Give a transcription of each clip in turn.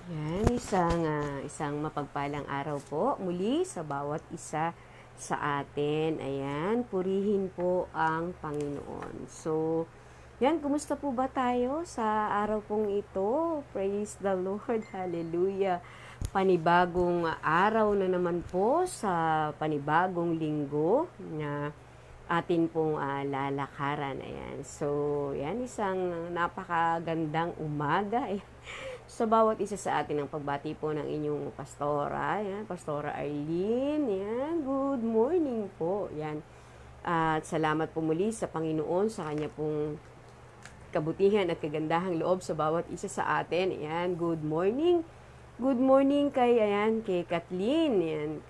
Yan, isang mapagpalang araw po muli sa bawat isa sa atin. Ayan, purihin po ang Panginoon. So, yan, kumusta po ba tayo sa araw pong ito? Praise the Lord, hallelujah. Panibagong araw na naman po sa panibagong linggo na atin pong lalakaran. Ayan. So, yan, isang napakagandang umaga. Ayan, sa bawat isa sa atin ang pagbati po ng inyong pastora. Yan, Pastora Arlene. Yan, good morning po. Yan. At salamat po muli sa Panginoon sa kanya pong kabutihan at kagandahang loob sa bawat isa sa atin. Yan, good morning. Good morning kay Kathleen. Yan,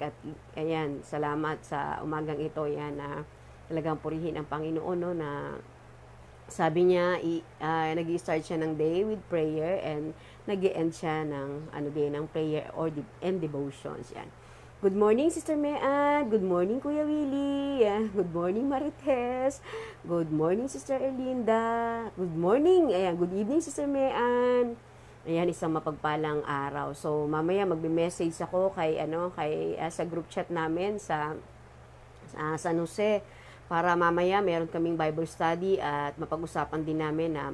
ayan, salamat sa umagang ito. Yan, talagang purihin ang Panginoon, no, na sabi niya, nag-start siya ng day with prayer and nag-end siya ng prayer and devotions. Yan. Good morning, Sister Mean. Good morning, Kuya Willie. Yan. Good morning, Marites. Good morning, Sister Erlinda. Good morning. Ayan, good evening, Sister Mean. Ayan, isang mapagpalang araw. So, mamaya magbe-message ako sa group chat namin sa San Jose para mamaya meron kaming Bible study at mapag-usapan din namin na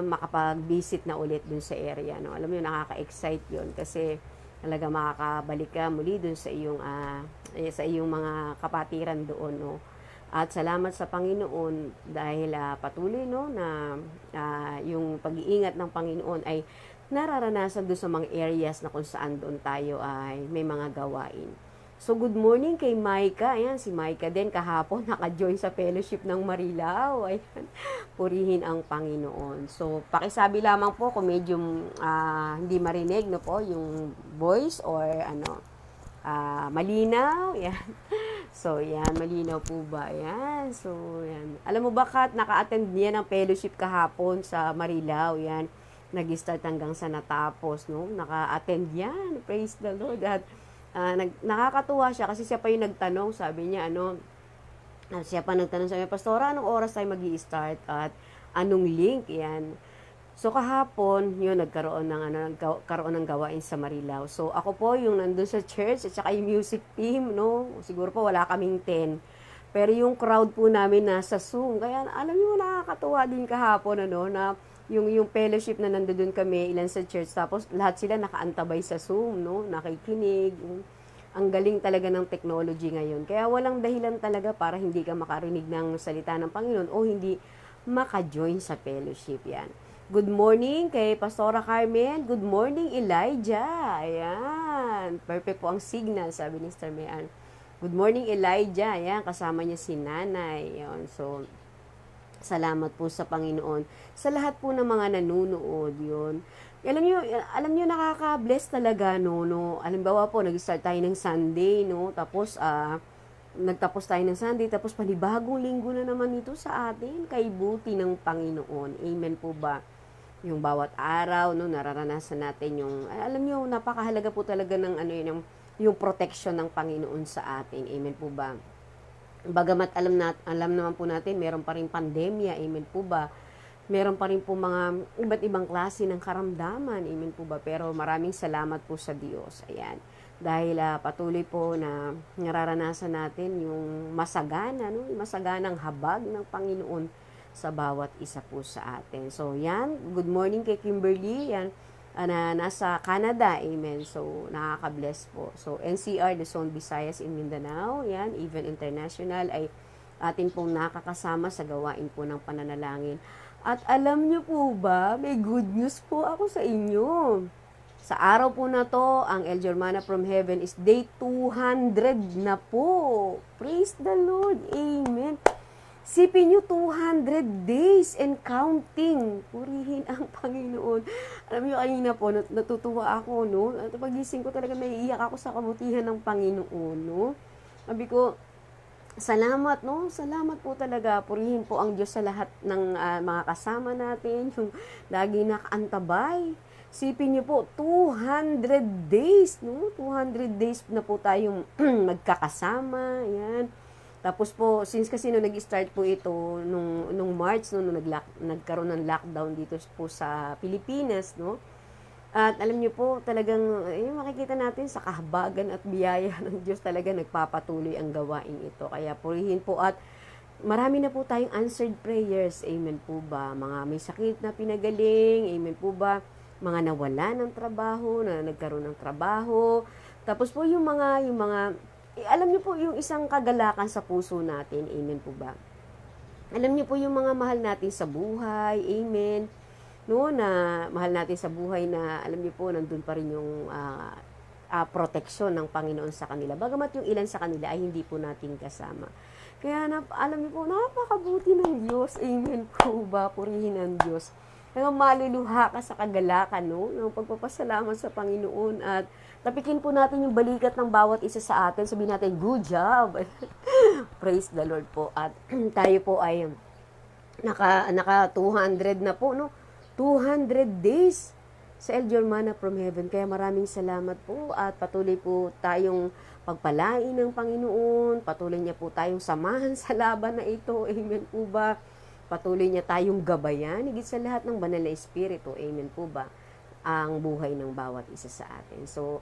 makapag-visit na ulit dun sa area, no. Alam niyo, nakaka-excite 'yon kasi talaga makakabalik ka muli dun sa iyong mga kapatiran doon, no. At salamat sa Panginoon dahil patuloy, no, na yung pag-iingat ng Panginoon ay nararanasan doon sa mga areas na kung saan doon tayo ay may mga gawain. So, good morning kay Maika. Ayan, si Maika din kahapon naka-join sa fellowship ng Marilao. Ayan, purihin ang Panginoon. So, pakisabi lamang po kung medyo hindi marinig, no po, yung voice or malinaw. Ayan. So, yan, malinaw po ba? Ayan. So, yan. Alam mo ba, Kat, naka-attend niya ng fellowship kahapon sa Marilao. Yan. Nag-start hanggang sa natapos, no? Naka-attend yan. Praise the Lord. At nakakatuwa siya kasi siya pa yung nagtanong, sabi niya, siya pa nagtanong sa amin, Pastora, anong oras tayo mag-i-start at anong link? Yan. So, kahapon, yun, nagkaroon ng gawain sa Marilao. So, ako po yung nandun sa church at saka yung music team, no? Siguro po wala kaming 10. Pero yung crowd po namin nasa Zoom. Kaya, alam niyo, nakakatuwa din kahapon, na yung fellowship na nandoon kami, ilan sa church, tapos lahat sila nakaantabay sa Zoom, no? Nakikinig. Ang galing talaga ng technology ngayon. Kaya walang dahilan talaga para hindi ka makarinig ng salita ng Panginoon o hindi maka-join sa fellowship. Yan. Good morning kay Pastora Carmen. Good morning, Elijah. Ayan. Perfect po ang signal, sabi ni Sister Mayan. Good morning, Elijah. Ayan, kasama niya si Nanay. Ayan. So, salamat po sa Panginoon. Sa lahat po ng mga nanonood, yun. Alam niyo nakaka-bless talaga, no. Halimbawa po, nag-start tayo ng Sunday, no. Tapos, nagtapos tayo ng Sunday, tapos panibagong linggo na naman ito sa atin, kay buti ng Panginoon. Amen po ba? Yung bawat araw, no, nararanasan natin yung, alam niyo, napakahalaga po talaga ng, yung protection ng Panginoon sa atin. Amen po ba? Bagamat alam naman po natin, meron pa rin pandemya, amen po ba? Meron pa rin po mga iba't ibang klase ng karamdaman, amen po ba? Pero maraming salamat po sa Diyos, ayan. Dahil patuloy po na nararanasan natin yung masaganang habag ng Panginoon sa bawat isa po sa atin. So, yan, good morning kay Kimberly, yan, na nasa Canada, amen. So, nakaka-bless po. So, NCR, Luzon, Visayas, in Mindanao, yan, even international, ay atin pong nakakasama sa gawain po ng pananalangin. At alam niyo po ba, may good news po ako sa inyo. Sa araw po na to, ang El Germana from Heaven is day 200 na po. Praise the Lord, amen. Sipin nyo, 200 days and counting. Purihin ang Panginoon. Alam nyo, kanina po, natutuwa ako, no? At pagising ko talaga, naiiyak ako sa kabutihan ng Panginoon, no? Sabi ko, salamat, no? Salamat po talaga. Purihin po ang Diyos sa lahat ng mga kasama natin, yung lagi nakaantabay. Sipin nyo po, 200 days, no? 200 days na po tayong magkakasama, yan. Tapos po, since kasi nag-start po ito nung March, nung nagkaroon ng lockdown dito po sa Pilipinas, no? At alam niyo po, talagang makikita natin sa kahabagan at biyaya ng Diyos talaga nagpapatuloy ang gawain ito. Kaya purihin po at marami na po tayong answered prayers. Amen po ba? Mga may sakit na pinagaling. Amen po ba? Mga nawala ng trabaho, na nagkaroon ng trabaho. Tapos po alam niyo po yung isang kagalakan sa puso natin. Amen po ba? Alam niyo po yung mga mahal natin sa buhay. Amen. No, na mahal natin sa buhay na alam niyo po nandun pa rin yung proteksyon ng Panginoon sa kanila. Bagamat yung ilan sa kanila ay hindi po natin kasama. Kaya alam niyo po, napakabuti ng Diyos. Amen po ba? Purihin ang Diyos. Kaya maluluha ka sa kagalakan, no? Ng pagpapasalamat sa Panginoon at tapikin po natin yung balikat ng bawat isa sa atin. Sabihin natin, good job. Praise the Lord po. At tayo po ay naka 200 na po, no? 200 days sa El Germana from Heaven. Kaya maraming salamat po at patuloy po tayong pagpalain ng Panginoon. Patuloy niya po tayong samahan sa laban na ito. Amen po ba? Patuloy niya tayong gabayan. Higit sa lahat ng banal na espiritu. Amen po ba? Ang buhay ng bawat isa sa atin. So,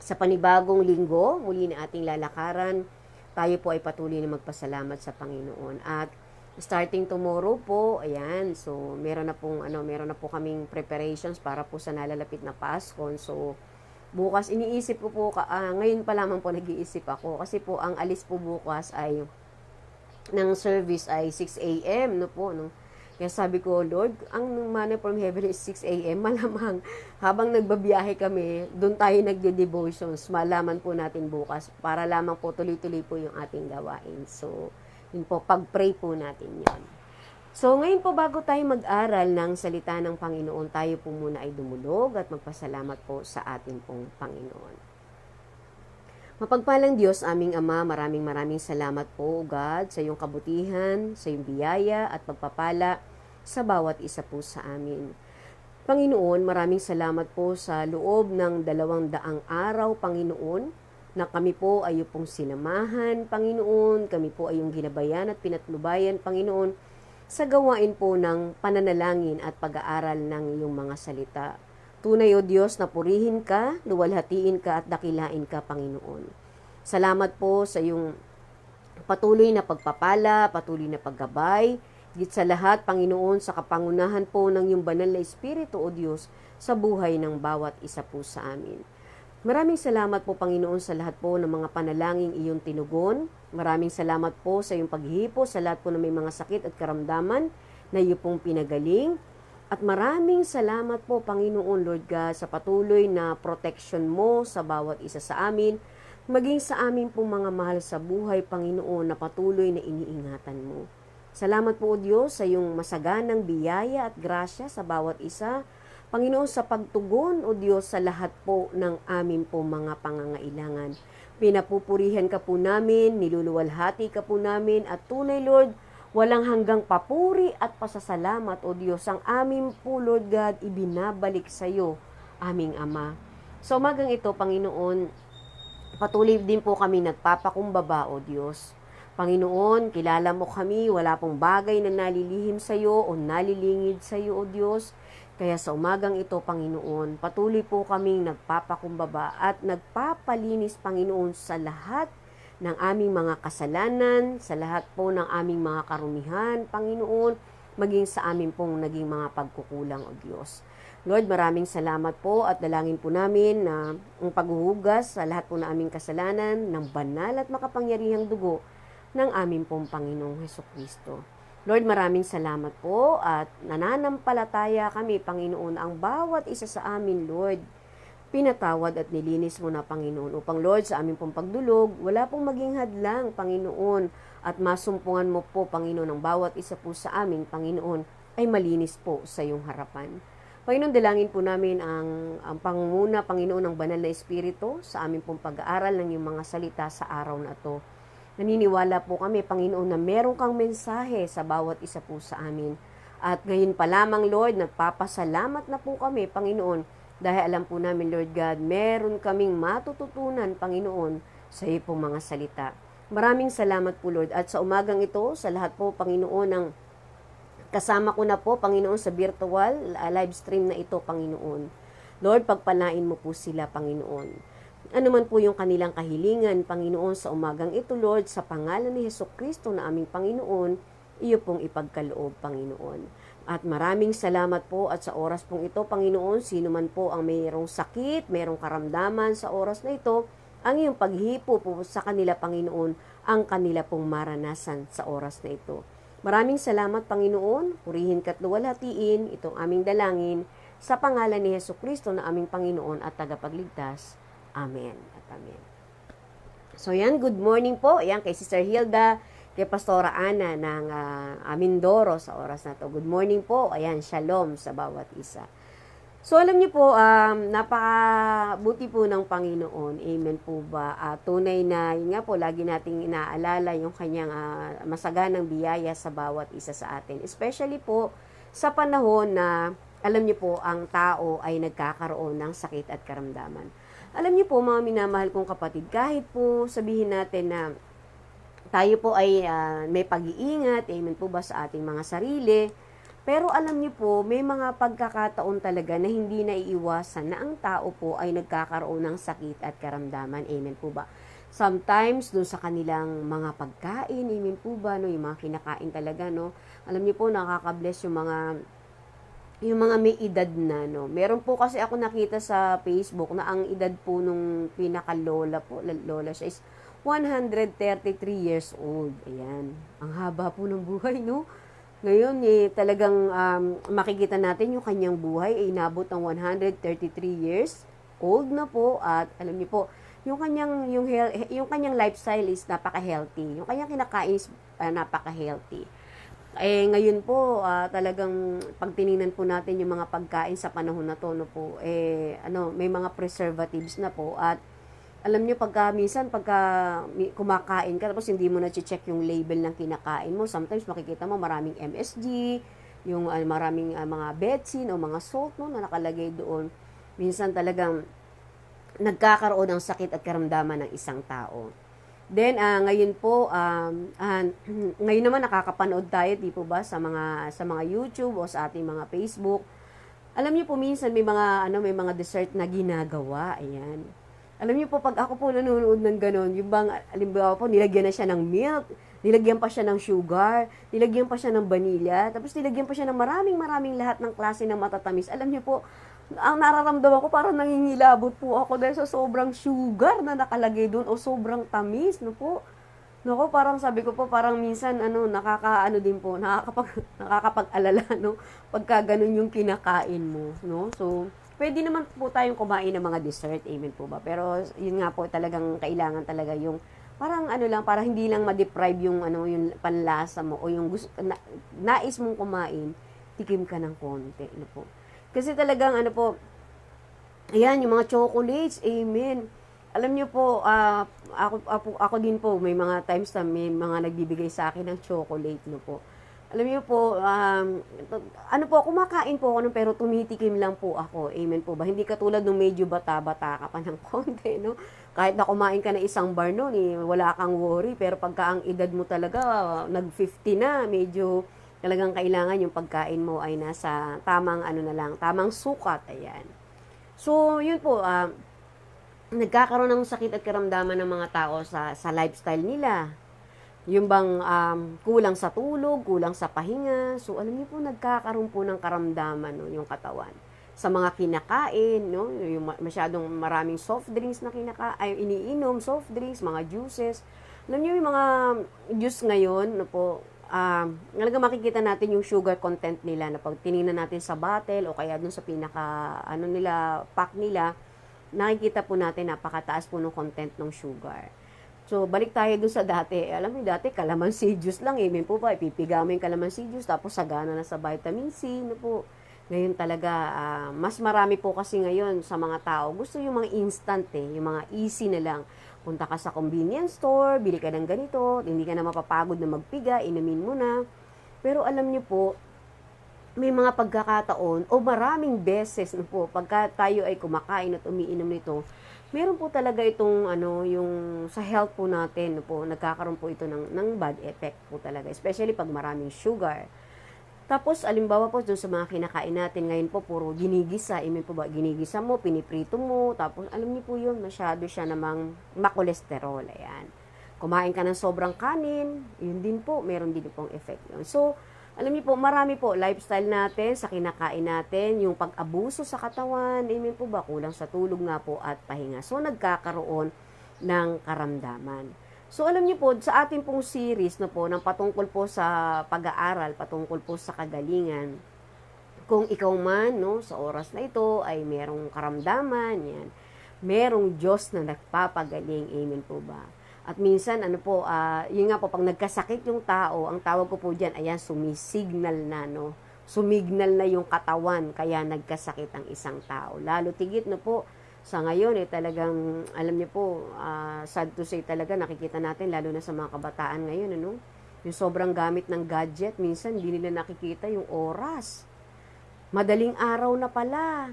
sa panibagong linggo, muli na ating lalakaran, tayo po ay patuloy na magpasalamat sa Panginoon. At starting tomorrow po, ayan, so meron na po kaming preparations para po sa nalalapit na Pasko. So bukas iniisip ko po, ngayon pa lamang po nag-iisip ako kasi po ang alis po bukas ay ng service ay 6 a.m. no po, no. Kaya sabi ko, Lord, ang manna from heaven is 6 a.m. Malamang habang nagbabiyahe kami, doon tayo nagde-devotions. Malaman po natin bukas para lamang po tuloy-tuloy po yung ating gawain. So yun po, pag-pray po natin yun. So, ngayon po, bago tayo mag-aral ng salita ng Panginoon, tayo po muna ay dumulog at magpasalamat po sa ating pong Panginoon. Mapagpalang Diyos, aming Ama, maraming salamat po, God, sa iyong kabutihan, sa iyong biyaya at pagpapala sa bawat isa po sa amin. Panginoon, maraming salamat po sa loob ng 200 araw, Panginoon, na kami po ay pong sinamahan, Panginoon, kami po ay yung ginabayan at pinatnubayan, Panginoon, sa gawain po ng pananalangin at pag-aaral ng iyong mga salita. Tunay o Diyos na purihin ka, luwalhatiin ka at dakilain ka, Panginoon. Salamat po sa iyong patuloy na pagpapala, patuloy na paggabay, higit sa lahat, Panginoon, sa kapangunahan po ng iyong banal na Espiritu o Diyos sa buhay ng bawat isa po sa amin. Maraming salamat po, Panginoon, sa lahat po ng mga panalangin iyong tinugon. Maraming salamat po sa iyong paghihipo sa lahat po ng may mga sakit at karamdaman na iyo pong pinagaling. At maraming salamat po, Panginoon, Lord God, sa patuloy na protection mo sa bawat isa sa amin, maging sa amin po mga mahal sa buhay, Panginoon, na patuloy na iniingatan mo. Salamat po, O Diyos, sa iyong masaganang biyaya at grasya sa bawat isa, Panginoon, sa pagtugon, O Diyos, sa lahat po ng amin po mga pangangailangan. Pinapupurihan ka po namin, niluluwalhati ka po namin, at tunay, Lord, walang hanggang papuri at pasasalamat, O Diyos, ang amin po, Lord God, ibinabalik sa iyo, aming Ama. So, umagang ito, Panginoon, patuloy din po kami nagpapakumbaba, O Diyos. Panginoon, kilala mo kami, wala pong bagay na nalilihim sa iyo o nalilingid sa iyo, O Diyos. Kaya sa umagang ito, Panginoon, patuloy po kaming nagpapakumbaba at nagpapalinis, Panginoon, sa lahat ng aming mga kasalanan, sa lahat po ng aming mga karumihan, Panginoon, maging sa amin pong naging mga pagkukulang, O Diyos. Lord, maraming salamat po at dalangin po namin na ang paghuhugas sa lahat po ng aming kasalanan ng banal at makapangyarihang dugo ng aming pong Panginoong Hesukristo. Lord, maraming salamat po at nananampalataya kami, Panginoon, ang bawat isa sa amin, Lord, pinatawad at nilinis mo na, Panginoon, upang, Lord, sa aming pong pagdulog, wala pong maging hadlang, Panginoon, at masumpungan mo po, Panginoon, ang bawat isa po sa amin, Panginoon, ay malinis po sa iyong harapan. Panginoon, dalangin po namin ang pangunguna, Panginoon, ng banal na Espiritu sa aming pong pag-aaral ng iyong mga salita sa araw na ito. Naniniwala po kami, Panginoon, na meron kang mensahe sa bawat isa po sa amin. At ngayon pa lamang, Lord, nagpapasalamat na po kami, Panginoon, dahil alam po namin, Lord God, meron kaming matututunan, Panginoon, sa iyo pong mga salita. Maraming salamat po, Lord. At sa umagang ito, sa lahat po, Panginoon, ng Kasama ko na po, Panginoon, sa virtual live stream na ito, Panginoon. Lord, pagpalain mo po sila, Panginoon. Ano man po yung kanilang kahilingan, Panginoon, sa umagang ito, Lord, sa pangalan ni Hesukristo na aming Panginoon, iyo pong ipagkaloob, Panginoon. At maraming salamat po at sa oras pong ito, Panginoon, sino man po ang mayroong sakit, mayroong karamdaman sa oras na ito, ang iyong paghipo po sa kanila, Panginoon, ang kanila pong maranasan sa oras na ito. Maraming salamat, Panginoon. Purihin ka't luwalhatiin itong aming dalangin sa pangalan ni Hesukristo na aming Panginoon at tagapagligtas. Amen at amen. So yan, good morning po. Yan kay Sister Hilda, kay Pastora Ana ng Mindoro sa oras na to. Good morning po. Ayan, shalom sa bawat isa. So alam niyo po, napakabuti po ng Panginoon. Amen po ba? Tunay na, yun nga po, lagi nating inaalala yung kanyang masaganang biyaya sa bawat isa sa atin. Especially po sa panahon na, alam niyo po, ang tao ay nagkakaroon ng sakit at karamdaman. Alam niyo po, mga minamahal kong kapatid, kahit po sabihin natin na tayo po ay may pag-iingat, amen po ba, sa ating mga sarili, pero alam niyo po, may mga pagkakataon talaga na hindi naiiwasan na ang tao po ay nagkakaroon ng sakit at karamdaman. Amen po ba? Sometimes, doon sa kanilang mga pagkain, amen po ba, no? Yung mga kinakain talaga, no? Alam niyo po, nakaka-bless yung mga may edad na, no? Meron po kasi ako nakita sa Facebook na ang edad po nung pinaka-lola po, lola siya is 133 years old. Ayan. Ang haba po ng buhay, no? Ngayon, talagang makikita natin yung kanyang buhay ay inabot ng 133 years old na po at alam niyo po, yung kanyang lifestyle is napaka-healthy. Yung kanyang kinakain is napaka-healthy. Ngayon po, talagang pag tiningnan po natin yung mga pagkain sa panahon na to, no po, may mga preservatives na po at alam nyo, minsan pagka kumakain ka, tapos hindi mo na-check yung label ng kinakain mo, sometimes makikita mo maraming MSG, yung maraming mga betsin o mga salt, no, na nakalagay doon. Minsan talagang nagkakaroon ng sakit at karamdaman ng isang tao. Then, ngayon po, ngayon naman nakakapanood tayo, di po ba, sa mga YouTube o sa ating mga Facebook. Alam niyo po, minsan may mga dessert na ginagawa, ayan. Alam niyo po, pag ako po nanonood ng gano'n, yung bang, alimbawa po, nilagyan na siya ng milk, nilagyan pa siya ng sugar, nilagyan pa siya ng vanilla, tapos nilagyan pa siya ng maraming lahat ng klase ng matatamis. Alam niyo po, ang nararamdaman ko, parang nangingilabot po ako dahil sa sobrang sugar na nakalagay doon o sobrang tamis, no po. Nako, parang sabi ko po, parang minsan, nakakapag-alala, no, pagka ganun yung kinakain mo, no. So, pwede naman po tayong kumain ng mga dessert, amen po ba? Pero yun nga po, talagang kailangan talaga yung parang para hindi lang ma-deprive yung yung panlasa mo o yung nais mong kumain, tikim ka ng konti, ano po. Kasi talagang ayan, yung mga chocolates, amen. Alam niyo po, ako din po, may mga times na may mga nagbibigay sa akin ng chocolate, no po. Alam niyo po, kumakain po ako pero tumitikim lang po ako. Amen po ba? Hindi katulad nung medyo bata-bata ka pa ng konti, no? Kahit na kumain ka na isang bar noon, wala kang worry. Pero pagka ang edad mo talaga, nag-50 na, medyo talagang kailangan yung pagkain mo ay nasa tamang tamang sukat. Ayan. So, yun po, nagkakaroon ng sakit at karamdaman ng mga tao sa lifestyle nila. Yung bang kulang sa tulog, kulang sa pahinga. So, alam niyo po, nagkakaroon po ng karamdaman, no, yung katawan. Sa mga kinakain, no, yung masyadong maraming soft drinks na iniinom, soft drinks, mga juices. Alam niyo, yung mga juice ngayon, no po, talaga makikita natin yung sugar content nila na pag tinignan natin sa bottle o kaya dun sa pack nila, nakikita po natin napakataas po ng content ng sugar. So, balik tayo dun sa dati. Alam mo, dati, calamansi juice lang. Amen po ba? Ipipiga mo yung calamansi juice, tapos sagana na sa vitamin C. No po. Ngayon talaga, mas marami po kasi ngayon sa mga tao. Gusto yung mga instant yung mga easy na lang. Punta ka sa convenience store, bili ka ng ganito, hindi ka na mapapagod na magpiga, inumin mo na. Pero alam niyo po, may mga pagkakataon o maraming beses no po, pagka tayo ay kumakain at umiinom nito, meron po talaga itong yung sa health po natin, no po, nagkakaroon po ito ng bad effect po talaga, especially pag maraming sugar. Tapos, alimbawa po, doon sa mga kinakain natin, ngayon po, puro ginigisa. Amen po ba? Ginigisa mo, piniprito mo. Tapos, alam niyo po yun, masyado siya namang makolesterol. Ayan. Kumain ka ng sobrang kanin, yun din po, meron din pong effect yun. So, alam niyo po, marami po, lifestyle natin, sa kinakain natin, yung pag-abuso sa katawan, amen po ba? Kulang sa tulog nga po at pahinga. So, nagkakaroon ng karamdaman. So, alam niyo po, sa ating pong series no po, ng patungkol po sa pag-aaral, patungkol po sa kagalingan, kung ikaw man, no, sa oras na ito, ay merong karamdaman, yan, merong Diyos na nagpapagaling, amen po ba? At minsan, ano po, yun nga po, pag nagkasakit yung tao, ang tawag ko po dyan, ayan, sumisignal na, no, sumignal na yung katawan, kaya nagkasakit ang isang tao. Lalo tigit, no po, sa ngayon, talagang, alam niyo po, sad to say talaga, nakikita natin, lalo na sa mga kabataan ngayon, ano? Yung sobrang gamit ng gadget, minsan, hindi nila nakikita yung oras. Madaling araw na pala.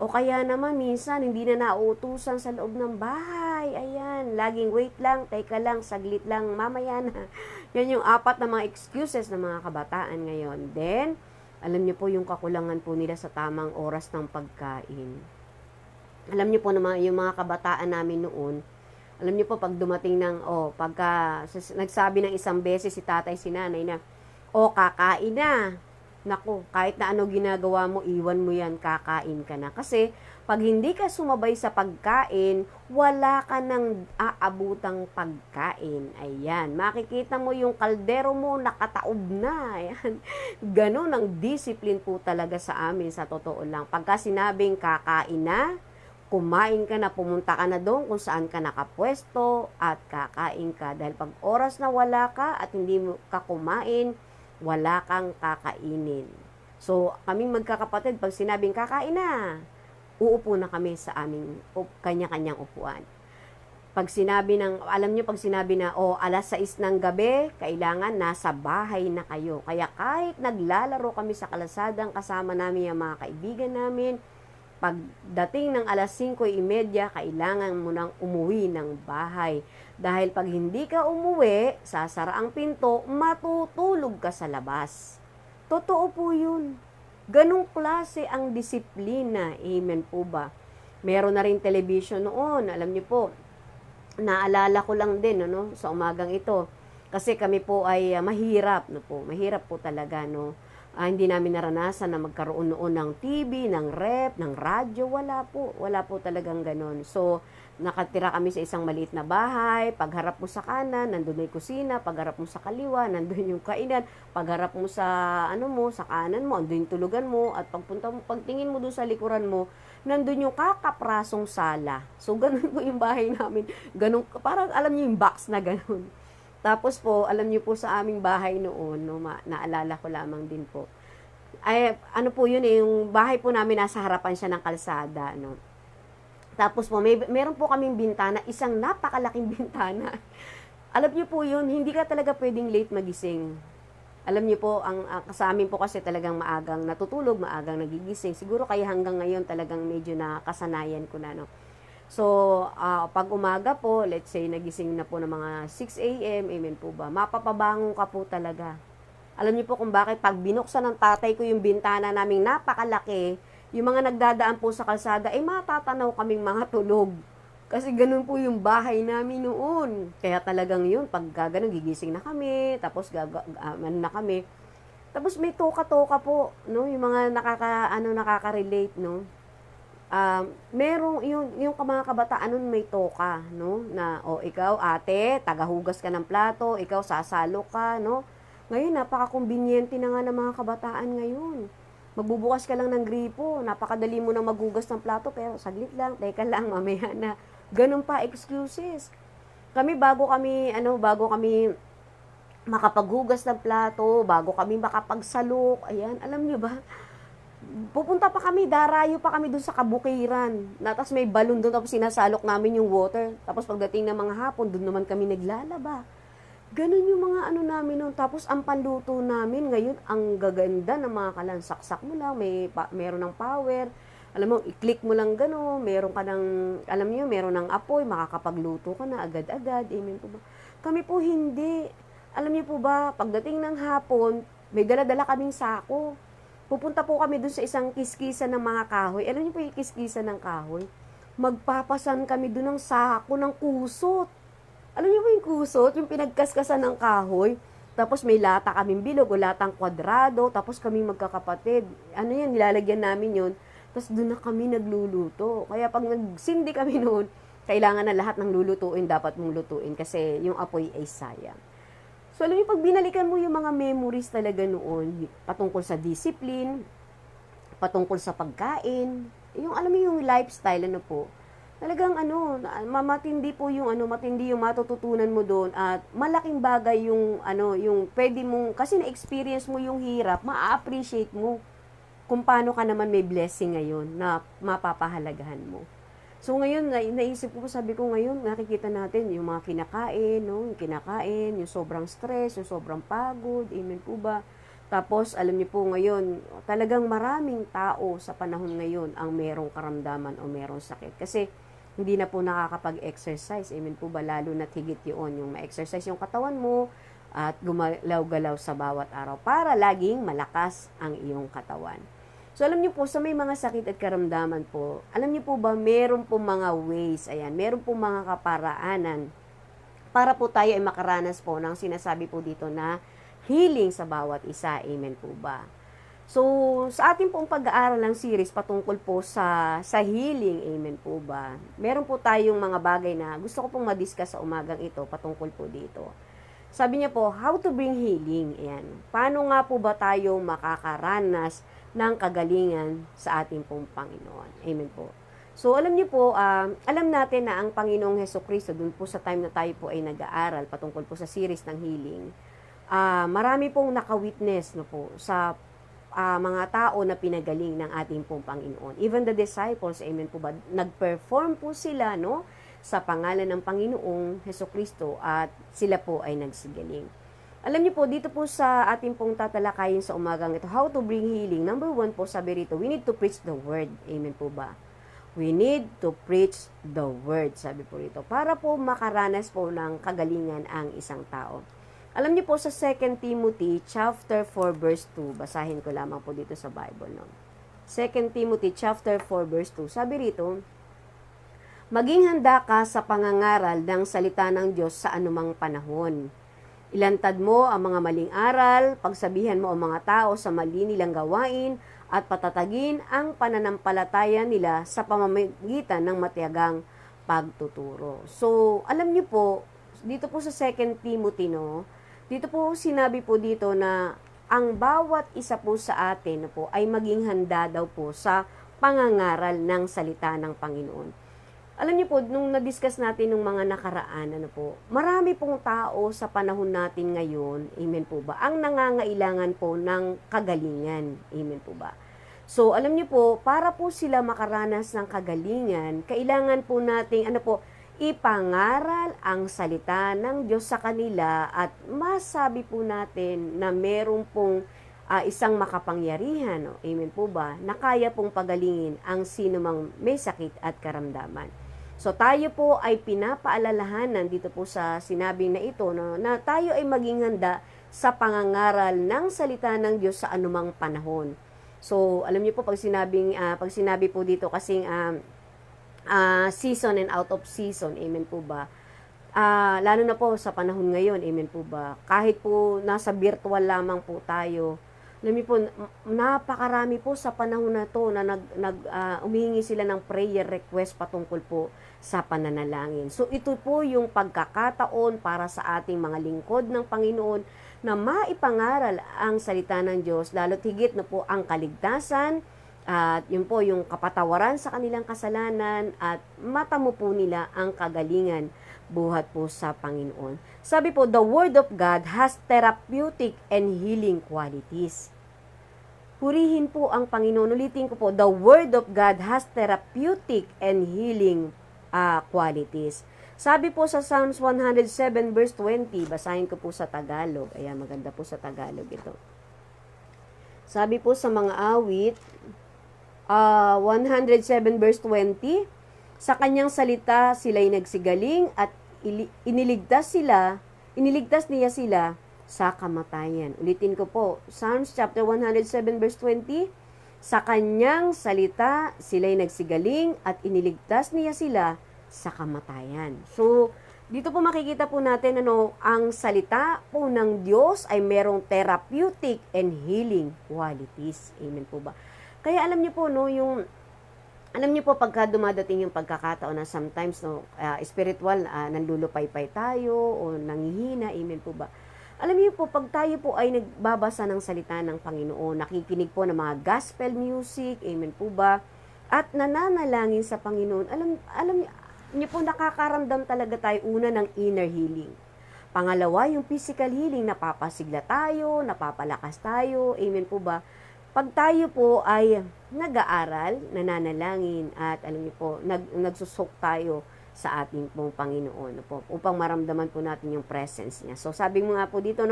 O kaya naman, minsan, hindi na nauutusan sa loob ng bahay. Ayan, laging wait lang, teka lang, saglit lang, mamaya na. Yan yung 4 na mga excuses ng mga kabataan ngayon. Then, alam niyo po yung kakulangan po nila sa tamang oras ng pagkain. Alam niyo po naman, yung mga kabataan namin noon, alam niyo po, pag dumating ng, pagka nagsabi ng isang beses si tatay, si nanay na, kakain na. Naku, kahit na ano ginagawa mo, iwan mo yan, kakain ka na. Kasi, pag hindi ka sumabay sa pagkain, wala ka nang aabutang pagkain. Ayan, makikita mo yung kaldero mo, nakataob na. Ayan, ganun ang discipline po talaga sa amin, sa totoo lang. Pagka sinabing kakain na, kumain ka na, pumunta ka na doon kung saan ka nakapwesto at kakain ka. Dahil pag oras na wala ka at hindi ka kumain, wala kang kakainin. So, kaming magkakapatid, pag sinabing kakain na, uupo na kami sa aming kanya-kanyang upuan. Pag sinabi alam nyo, pag sinabi na, alas 6 ng gabi, kailangan nasa bahay na kayo. Kaya kahit naglalaro kami sa kalasadang, kasama namin yung mga kaibigan namin, pagdating ng alas 5:30, kailangan mo nang umuwi ng bahay. Dahil pag hindi ka umuwi, sasara ang pinto, matutulog ka sa labas. Totoo po yun. Ganong klase ang disiplina. Amen po ba? Meron na rin television noon. Alam niyo po, naalala ko lang din, ano, sa umagang ito. Kasi kami po ay mahirap, no po. Mahirap po talaga, no. Hindi namin naranasan na magkaroon noon ng TV, ng rep, ng radyo. Wala po talagang ganon. So, nakatira kami sa isang maliit na bahay. Pagharap mo sa kanan, nandun yung kusina. Pagharap mo sa kaliwa, nandun yung kainan. Pagharap mo sa, sa kanan mo, nandun yung tulugan mo. At pagtingin mo doon sa likuran mo, nandun yung kakaprasong sala. So, ganun po yung bahay namin. Ganun, parang alam niyo yung box na ganun. Tapos po, alam niyo po sa aming bahay noon, no, naalala ko lamang din po. Ay, ano po yun, yung bahay po namin nasa harapan siya ng kalsada, no. Tapos po, meron po kaming bintana, isang napakalaking bintana. Alam niyo po yun, hindi ka talaga pwedeng late magising. Alam niyo po, ang sa amin po kasi talagang maagang natutulog, maagang nagigising. Siguro kaya hanggang ngayon talagang medyo nakasanayan ko na, no. So, pag umaga po, let's say, nagising na po ng mga 6 a.m., amen po ba, mapapabangon ka po talaga. Alam niyo po kung bakit, pag binuksan ng tatay ko yung bintana naming napakalaki, yung mga nagdadaan po sa kalsada, matatanaw kaming mga tulog. Kasi ganun po yung bahay namin noon. Kaya talagang yun, pag ganun, gigising na kami, tapos na kami. Tapos may toka-toka po, no, yung mga nakaka-relate, no. Merong yung mga kabataan nun may toka, no, na ikaw ate, tagahugas ka ng plato, ikaw sasalo ka, no. Ngayon napaka-kumbinyente na nga ng mga kabataan ngayon. Magbubukas ka lang ng gripo, napakadali mo na maghugas ng plato, pero saglit lang, teka lang, mamaya na. Ganun pa excuses. Bago kami makapaghugas ng plato, bago kami makapagsalok, ayan, alam niyo ba? Pupunta pa kami, darayo pa kami dun sa kabukiran. Tapos may balon dun, tapos sinasalok namin yung water. Tapos pagdating ng mga hapon, dun naman kami naglalaba. Ganun yung mga namin nun. Tapos ang panluto namin ngayon, ang gaganda ng mga kalansaksak mo lang, meron ng power. Alam mo, i-click mo lang gano'n, meron ka ng, alam niyo, meron ng apoy, makakapagluto ka na agad-agad. Amen po ba? Kami po hindi. Alam niyo po ba, pagdating ng hapon, May dala-dala kaming sako. Pupunta po kami dun sa isang kiskisan ng mga kahoy. Alam niyo po yung kiskisan ng kahoy? Magpapasan kami dun ng sako ng kusot. Alam niyo po yung kusot? Yung pinagkaskasan ng kahoy. Tapos may lata kaming bilog o latang kwadrado. Tapos kami magkakapatid. Ano yan, nilalagyan namin yun. Tapos doon na kami nagluluto. Kaya pag nagsindi kami noon, kailangan na lahat ng lulutuin dapat mong lutuin kasi yung apoy ay sayang. So alam niyo, pag binalikan mo yung mga memories talaga noon, patungkol sa discipline, patungkol sa pagkain, yung alam mo yung lifestyle, ano po, talagang matindi po yung matindi yung matututunan mo doon at malaking bagay yung yung pwede mong, kasi na-experience mo yung hirap, ma-appreciate mo kung paano ka naman may blessing ngayon na mapapahalagahan mo. So ngayon, naisip ko, sabi ko ngayon, nakikita natin yung mga kinakain, no? Yung kinakain, yung sobrang stress, yung sobrang pagod, amen po ba? Tapos, alam niyo po ngayon, talagang maraming tao sa panahon ngayon ang merong karamdaman o merong sakit. Kasi, hindi na po nakakapag-exercise, amen po ba? Lalo na higit yun, yung ma-exercise yung katawan mo at gumalaw-galaw sa bawat araw para laging malakas ang iyong katawan. So, alam niyo po, sa may mga sakit at karamdaman po, alam niyo po ba, meron po mga ways, ayan, meron po mga kaparaanan para po tayo ay makaranas po ng sinasabi po dito na healing sa bawat isa, amen po ba? So, sa ating pong pag-aaral ng series patungkol po sa healing, amen po ba? Meron po tayong mga bagay na gusto ko pong madiscuss sa umagang ito patungkol po dito. Sabi niya po, how to bring healing, ayan. Paano nga po ba tayo makakaranas ng kagalingan sa ating pong Panginoon. Amen po. So, alam niyo po, alam natin na ang Panginoong Hesukristo, dun po sa time na tayo po ay nag-aaral patungkol po sa series ng healing, marami pong nakawitness no po, sa mga tao na pinagaling ng ating pong Panginoon. Even the disciples, amen po ba, nag-perform po sila, no, sa pangalan ng Panginoong Hesukristo at sila po ay nagsigaling. Alam niyo po, dito po sa ating pong tatalakayin sa umagang ito, how to bring healing. Number 1 po, sabi rito, we need to preach the word. Amen po ba? We need to preach the word, sabi po rito, para po makaranas po ng kagalingan ang isang tao. Alam niyo po sa 2 Timothy chapter 4 verse 2, basahin ko lamang po dito sa Bible. No? 2 Timothy chapter 4 verse 2, sabi rito, maging handa ka sa pangangaral ng salita ng Diyos sa anumang panahon. Ilantad mo ang mga maling aral, pagsabihan mo ang mga tao sa mali nilang gawain, at patatagin ang pananampalataya nila sa pamamagitan ng matiyagang pagtuturo. So, alam niyo po, dito po sa 2 Timothy, no, dito po sinabi po dito na ang bawat isa po sa atin po ay maging handa daw po sa pangangaral ng salita ng Panginoon. Alam niyo po, nung na-discuss natin nung mga nakaraan, marami pong tao sa panahon natin ngayon, amen po ba, ang nangangailangan po ng kagalingan, amen po ba. So, alam niyo po, para po sila makaranas ng kagalingan, kailangan po nating, ipangaral ang salita ng Diyos sa kanila at masabi po natin na meron pong isang makapangyarihan, amen po ba, na kaya pong pagalingin ang sinumang may sakit at karamdaman. So, tayo po ay pinapaalalahanan dito po sa sinabing na ito, no, na tayo ay maging handa sa pangangaral ng salita ng Diyos sa anumang panahon. So, alam niyo po, pag sinabi po dito kasing season and out of season, amen po ba, lalo na po sa panahon ngayon, amen po ba, kahit po nasa virtual lamang po tayo, alam niyo po, napakarami po sa panahon na to na umihingi sila ng prayer request patungkol po sa pananalangin. So, ito po yung pagkakataon para sa ating mga lingkod ng Panginoon na maipangaral ang salita ng Diyos, lalo't higit na po ang kaligtasan, at yun po yung kapatawaran sa kanilang kasalanan at matamo po nila ang kagalingan buhat po sa Panginoon. Sabi po, the Word of God has therapeutic and healing qualities. Purihin po ang Panginoon. Ulitin ko po, the Word of God has therapeutic and healing qualities. Sabi po sa Psalms 107 verse 20, basahin ko po sa Tagalog. Ayan, maganda po sa Tagalog ito. Sabi po sa mga awit, 107 verse 20, sa kanyang salita sila'y nagsigaling at iniligtas niya sila sa kamatayan. Ulitin ko po, Psalms chapter 107 verse 20, sa kanyang salita sila'y nagsigaling at iniligtas niya sila sa kamatayan. So, dito po makikita po natin ang salita po ng Diyos ay merong therapeutic and healing qualities. Amen po ba? Kaya alam niyo po alam niyo po pagka dumadating yung pagkakataon na sometimes spiritual nanlulupaypay tayo o nanghihina, amen po ba? Alam niyo po, pag tayo po ay nagbabasa ng salita ng Panginoon, nakikinig po ng mga gospel music, amen po ba? At nananalangin sa Panginoon, alam niyo po, nakakaramdam talaga tayo una ng inner healing. Pangalawa, yung physical healing, napapasigla tayo, napapalakas tayo, amen po ba? Pag tayo po ay nag-aaral, nananalangin, at alam niyo po, nagsusok tayo sa ating pong Panginoon po, upang maramdaman po natin yung presence niya. So sabi mo nga po dito,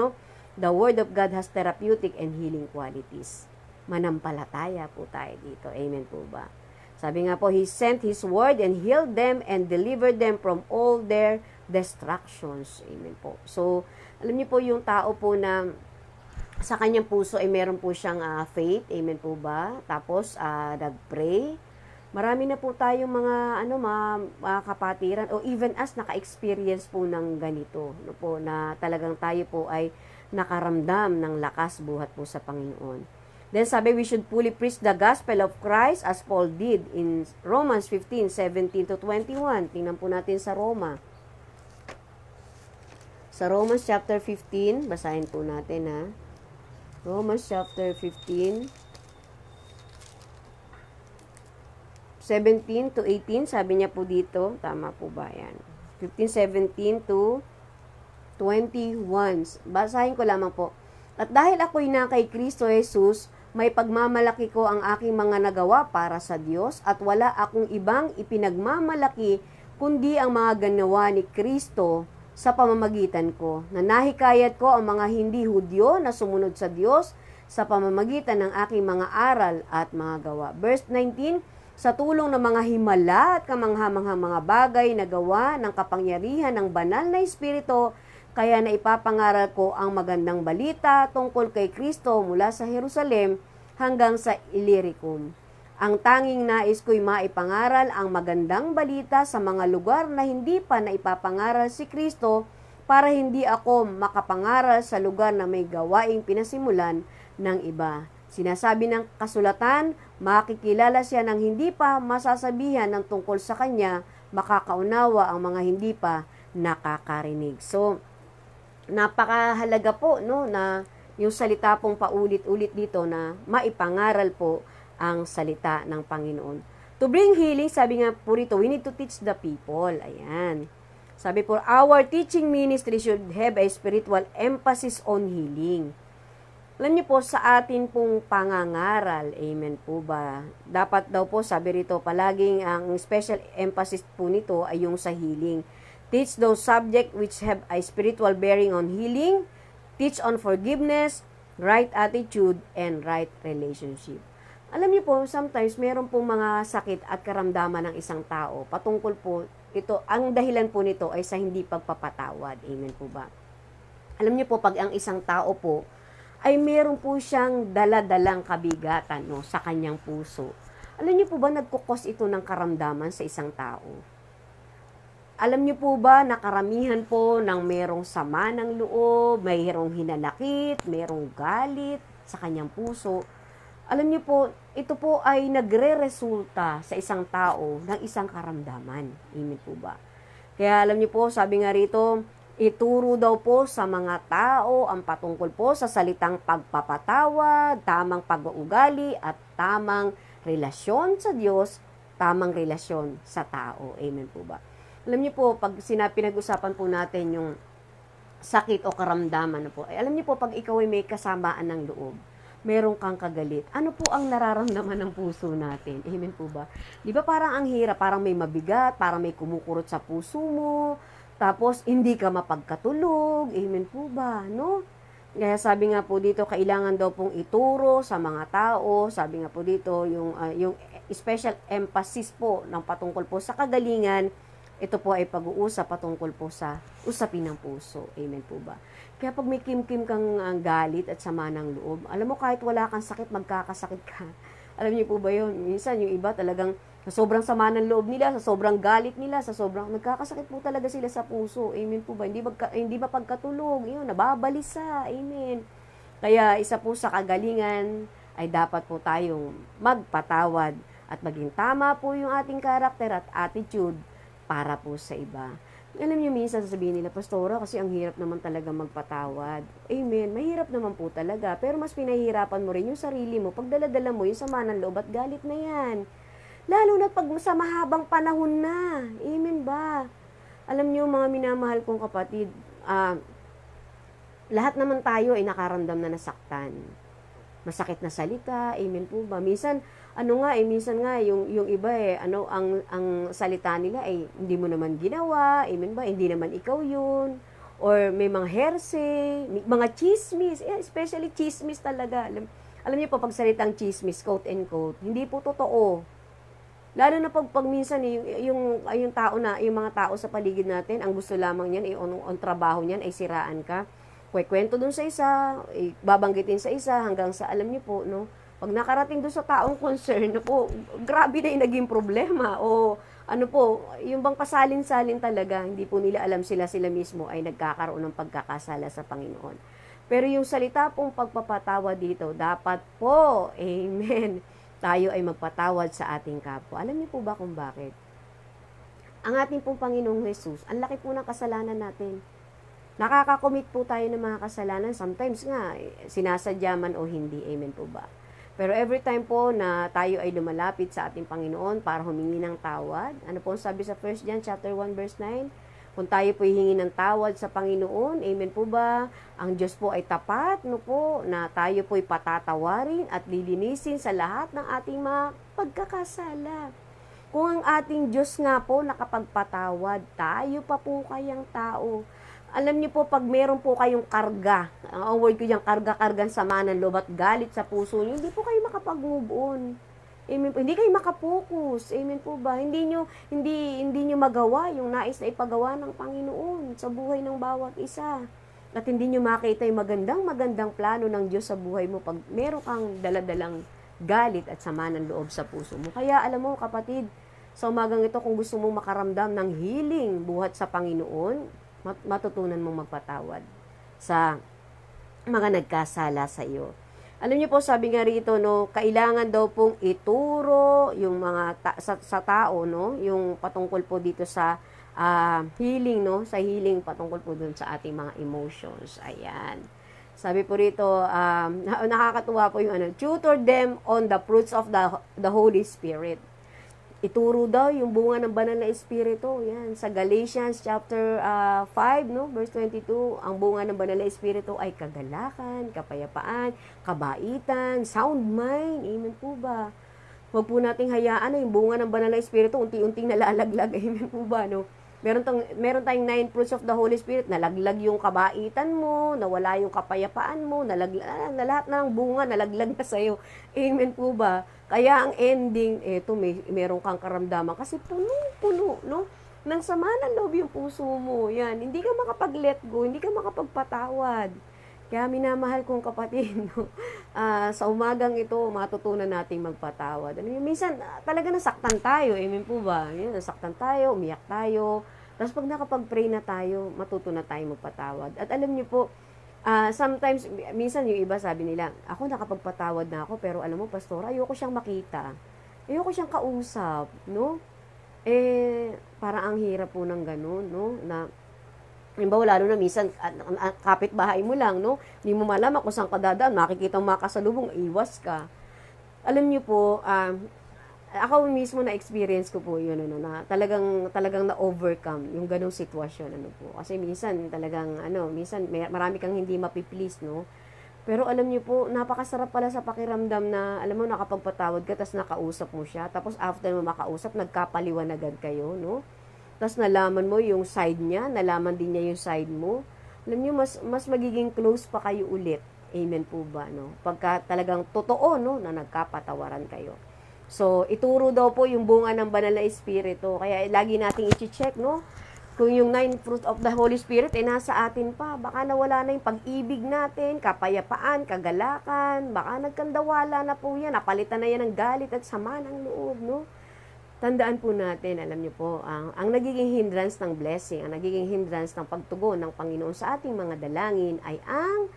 the Word of God has therapeutic and healing qualities. Manampalataya po tayo dito. Amen po ba? Sabi nga po, He sent His Word and healed them and delivered them from all their destructions. Amen po. So, alam niyo po yung tao po na sa kanyang puso ay meron po siyang faith. Amen po ba? Tapos, nag-pray. Marami na po tayong mga kapatiran o even as naka-experience po ng ganito, po, na talagang tayo po ay nakaramdam ng lakas buhat po sa Panginoon. Then sabi, we should fully preach the gospel of Christ as Paul did in Romans 15:17 to 21. Tingnan po natin sa Roma. Sa Romans chapter 15, basahin po natin Romans chapter 15, 17 to 18, sabi niya po dito, tama po ba yan? 15:17 to 21. Basahin ko lamang po. At dahil ako'y na kay Kristo Jesus, may pagmamalaki ko ang aking mga nagawa para sa Diyos at wala akong ibang ipinagmamalaki kundi ang mga ganawa ni Kristo sa pamamagitan ko. Nanahikayat ko ang mga hindi Hudyo na sumunod sa Diyos sa pamamagitan ng aking mga aral at mga gawa. Verse 19, sa tulong ng mga himala at kamanghamanghang mga bagay na gawa ng kapangyarihan ng banal na Espiritu, kaya na ipapangaral ko ang magandang balita tungkol kay Kristo mula sa Jerusalem hanggang sa Illyricum. Ang tanging nais ko'y maipangaral ang magandang balita sa mga lugar na hindi pa naipapangaral si Kristo para hindi ako makapangaral sa lugar na may gawaing pinasimulan ng iba. Sinasabi ng kasulatan, makikilala siya ng hindi pa masasabihan ng tungkol sa kanya, makakaunawa ang mga hindi pa nakakarinig. So, napakahalaga po na yung salita pong paulit-ulit dito na maipangaral po ang salita ng Panginoon. To bring healing, sabi nga po rito, we need to teach the people. Ayan. Sabi po, our teaching ministry should have a spiritual emphasis on healing. Alam niyo po, sa atin pong pangangaral, amen po ba, dapat daw po, sabi rito, palaging ang special emphasis po nito ay yung sa healing. Teach those subjects which have a spiritual bearing on healing, teach on forgiveness, right attitude, and right relationship. Alam niyo po, sometimes meron pong mga sakit at karamdaman ng isang tao, patungkol po, ito, ang dahilan po nito ay sa hindi pagpapatawad, amen po ba. Alam niyo po, pag ang isang tao po, ay meron po siyang daladalang kabigatan sa kanyang puso. Alam niyo po ba, nagkukos ito ng karamdaman sa isang tao? Alam niyo po ba, na karamihan po ng merong sama ng loob, mayroong hinanakit, merong galit sa kanyang puso. Alam niyo po, ito po ay nagre-resulta sa isang tao ng isang karamdaman. Amen po ba? Kaya alam niyo po, sabi nga rito, ituro daw po sa mga tao ang patungkol po sa salitang pagpapatawad, tamang pag-uugali, at tamang relasyon sa Diyos, tamang relasyon sa tao. Amen po ba? Alam niyo po, pag pinag-usapan po natin yung sakit o karamdaman po, alam niyo po, pag ikaw ay may kasamaan ng loob, meron kang kagalit, ano po ang nararamdaman ng puso natin? Amen po ba? Di ba parang ang hirap, parang may mabigat, parang may kumukurot sa puso mo, tapos, hindi ka mapagkatulog. Amen po ba? No? Kaya sabi nga po dito, kailangan daw pong ituro sa mga tao. Sabi nga po dito, yung special emphasis po ng patungkol po sa kagalingan Ito po ay pag-uusap patungkol po sa usapin ng puso. Amen po ba? Kaya pag may kim-kim kang galit at sama ng loob, alam mo kahit wala kang sakit, magkakasakit ka. Alam niyo po ba yun? Minsan yung iba talagang sa sobrang sama ng loob nila, sa sobrang galit nila, sa sobrang nagkakasakit po talaga sila sa puso. Amen po ba? Hindi ba pagkatulog? Yun, nababalisa. Amen. Kaya isa po sa kagalingan ay dapat po tayong magpatawad at maging tama po yung ating karakter at attitude para po sa iba. Alam niyo, minsan sasabihin nila, Pastora, kasi ang hirap naman talaga magpatawad. Amen, mahirap naman po talaga. Pero mas pinahihirapan mo rin yung sarili mo pag dala-dala mo yung sama ng loob at galit na yan. Lalo na pag sa mahabang panahon na. Amen ba? Alam niyo, mga minamahal kong kapatid, lahat naman tayo ay nakaramdam na nasaktan. Masakit na salita, amen po ba? Minsan, minsan nga, yung iba ang salita nila ay hindi mo naman ginawa, amen ba? Hindi naman ikaw yun. Or may mga hearsay, mga chismis, especially chismis talaga. Alam niyo po, pag salitang chismis, quote and quote, hindi po totoo. Lalo na pag minsan yung mga tao sa paligid natin, ang gusto lamang niyan ang trabaho niyan ay siraan ka. Kwento dun sa isa, babanggitin sa isa hanggang sa alam niyo po, no? Pag nakarating doon sa taong concern, no po, grabe na yung naging problema o yung bang pasalin-salin talaga, hindi po nila alam sila mismo ay nagkakaroon ng pagkakasala sa Panginoon. Pero yung salita pong pagpapatawad dito, dapat po, amen, tayo ay magpatawad sa ating kapwa. Alam niyo po ba kung bakit? Ang ating pong Panginoong Jesus, ang laki po ng kasalanan natin. Nakaka-commit po tayo ng mga kasalanan. Sometimes nga, sinasadya man o hindi. Amen po ba? Pero every time po na tayo ay lumalapit sa ating Panginoon para humingi ng tawad, ano po sabi sa 1 John chapter 1 verse 9? Kung tayo po hihingi ng tawad sa Panginoon, amen po ba? Ang Diyos po ay tapat, no po, na tayo po ay patatawarin at lilinisin sa lahat ng ating mga pagkakasala. Kung ang ating Diyos nga po nakapagpatawad, tayo pa po kayang tao. Alam niyo po, pag meron po kayong karga, ang word ko yung karga-kargan sama ng loob at galit sa puso niyo, hindi po kayo makapag-move on. Amen po. Hindi kayo makapokus. Amen po ba? Hindi niyo magawa yung nais na ipagawa ng Panginoon sa buhay ng bawat isa. At hindi niyo makita yung magandang plano ng Diyos sa buhay mo pag meron kang daladalang galit at sama ng loob sa puso mo. Kaya alam mo, kapatid, sa umagang ito, kung gusto mong makaramdam ng healing buhat sa Panginoon, matutunan mong magpatawad sa mga nagkasala sa iyo. Alam niyo po, sabi nga rito, no, kailangan daw pong ituro yung mga sa tao, no, yung patungkol po dito sa healing, no, sa healing patungkol po dun sa ating mga emotions. Ayan. Sabi po rito, nakakatuwa po yung tutor them on the fruits of the Holy Spirit. Ituro daw yung bunga ng banal na espiritu. Yan, sa Galatians chapter 5, no, verse 22, ang bunga ng banal na espiritu ay kagalakan, kapayapaan, kabaitan, sound mind. Amen po ba? Huwag po nating hayaan na yung bunga ng banal na espiritu unti-unting nalalaglag. Amen po ba, no? Meron tayong 9 fruits of the Holy Spirit, nalaglag yung kabaitan mo, nawala yung kapayapaan mo, na lahat ng bunga nalaglag na sa'yo. Amen po ba? Kaya ang ending, meron kang karamdaman kasi puno, no? Nang sama ng loob yung puso mo, yan. Hindi ka makapag-let go, hindi ka makapagpatawad. Kaya minamahal kong kapatid, no? Sa umagang ito, matutunan nating magpatawad. Minsan, talaga nasaktan tayo, amen po ba? Yan, nasaktan tayo, umiyak tayo. Tapos pag nakapag-pray na tayo, matutunan tayo magpatawad. At alam niyo po, sometimes, minsan yung iba sabi nila, ako nakapagpatawad na ako, pero alam mo, pastor, ayoko siyang makita. Ayoko siyang kausap, no? Parang ang hirap po ng ganun, no? Na, lalo na minsan, kapitbahay mo lang, no? Hindi mo malaman kung saan ka dadaan, makikita mo makasalubong, iwas ka. Alam niyo po, ako mismo na-experience ko po yun, na talagang na-overcome yung ganong sitwasyon, po. Kasi minsan, minsan marami kang hindi mapiplease, no? Pero alam niyo po, napakasarap pala sa pakiramdam na, alam mo, nakapagpatawad ka, tapos nakausap mo siya, tapos after mo makausap, nagkapaliwanagan kayo, no? Tapos nalaman mo yung side niya, nalaman din niya yung side mo. Alam niyo, mas magiging close pa kayo ulit. Amen po ba, no? Pagka talagang totoo, no, na nagkapatawaran kayo. So, ituro daw po yung bunga ng banal na espiritu. Kaya lagi nating i-check, no? Kung yung 9 fruit of the Holy Spirit ay nasa atin pa, baka nawala na yung pag-ibig natin, kapayapaan, kagalakan, baka nagkandawala na po yan, napalitan na yan ng galit at sama ng loob, no? Tandaan po natin, alam niyo po, ang nagiging hindrance ng blessing, ang nagiging hindrance ng pagtugon ng Panginoon sa ating mga dalangin ay ang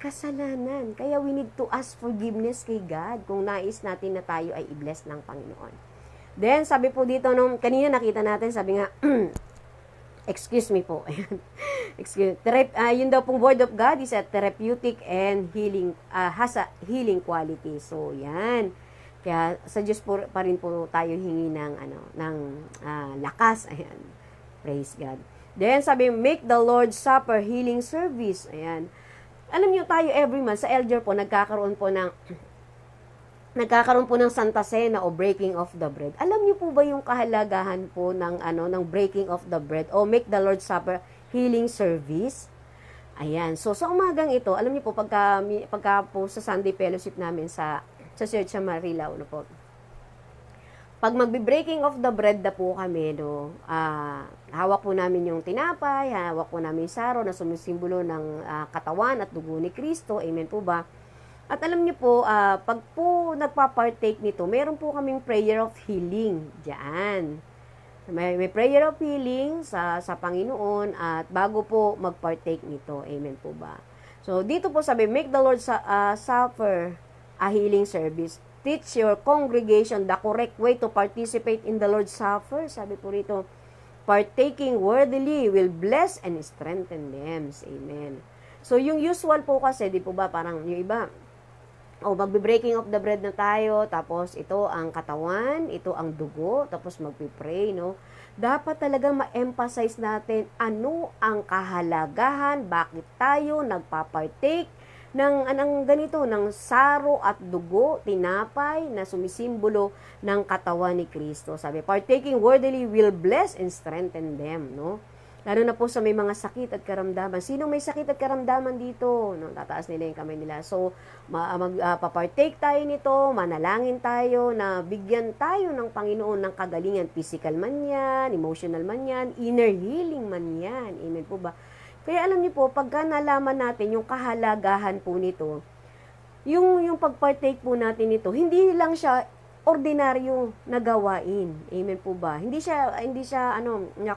kasalanan. Kaya we need to ask forgiveness kay God kung nais natin na tayo ay i-bless ng Panginoon. Then, sabi po dito, nung kanina nakita natin, sabi nga, excuse me po. Yun daw pong word of God is a therapeutic and healing, has a healing quality. So, yan. Kaya sa Diyos po, pa rin po tayo hingi ng lakas. Ayan. Praise God. Then, sabi, make the Lord's Supper healing service. Ayan. Alam niyo tayo every month, sa Elder po, nagkakaroon po ng Santa Cena o breaking of the bread. Alam niyo po ba yung kahalagahan po ng breaking of the bread o make the Lord's Supper healing service? Ayan. So sa umagang ito, alam niyo po pagka po sa Sunday fellowship namin sa Church sa Marilao, no po. Pag magbe-breaking of the bread na po kami, no, hawak po namin yung tinapay, hawak po namin yung saro na sumisimbolo ng katawan at dugo ni Kristo. Amen po ba? At alam niyo po, pag po nagpa-partake nito, meron po kaming prayer of healing diyan. May prayer of healing sa Panginoon at bago po mag-partake nito. Amen po ba? So, dito po sabi, make the Lord's Supper a healing service. Teach your congregation the correct way to participate in the Lord's Supper. Sabi po rito, partaking worthily will bless and strengthen them. Amen. So, yung usual po kasi, di po ba, parang yung iba, magbe-breaking of the bread na tayo, tapos ito ang katawan, ito ang dugo, tapos magpipray, no? Dapat talaga ma-emphasize natin ano ang kahalagahan, bakit tayo nagpa-partake ng ganito, ng saro at dugo, tinapay na sumisimbolo ng katawan ni Kristo. Sabi, partaking worthily will bless and strengthen them, no? Lalo na po sa may mga sakit at karamdaman. Sino may sakit at karamdaman dito? No, tataas nila yung kamay nila. So, papartake tayo nito, manalangin tayo na bigyan tayo ng Panginoon ng kagalingan. Physical man yan, emotional man yan, inner healing man yan. Amen po ba? Kaya alam niyo po, pagka nalaman natin yung kahalagahan po nito, yung pagpartake po natin nito, hindi lang siya ordinaryo na gawain. Amen po ba? Hindi siya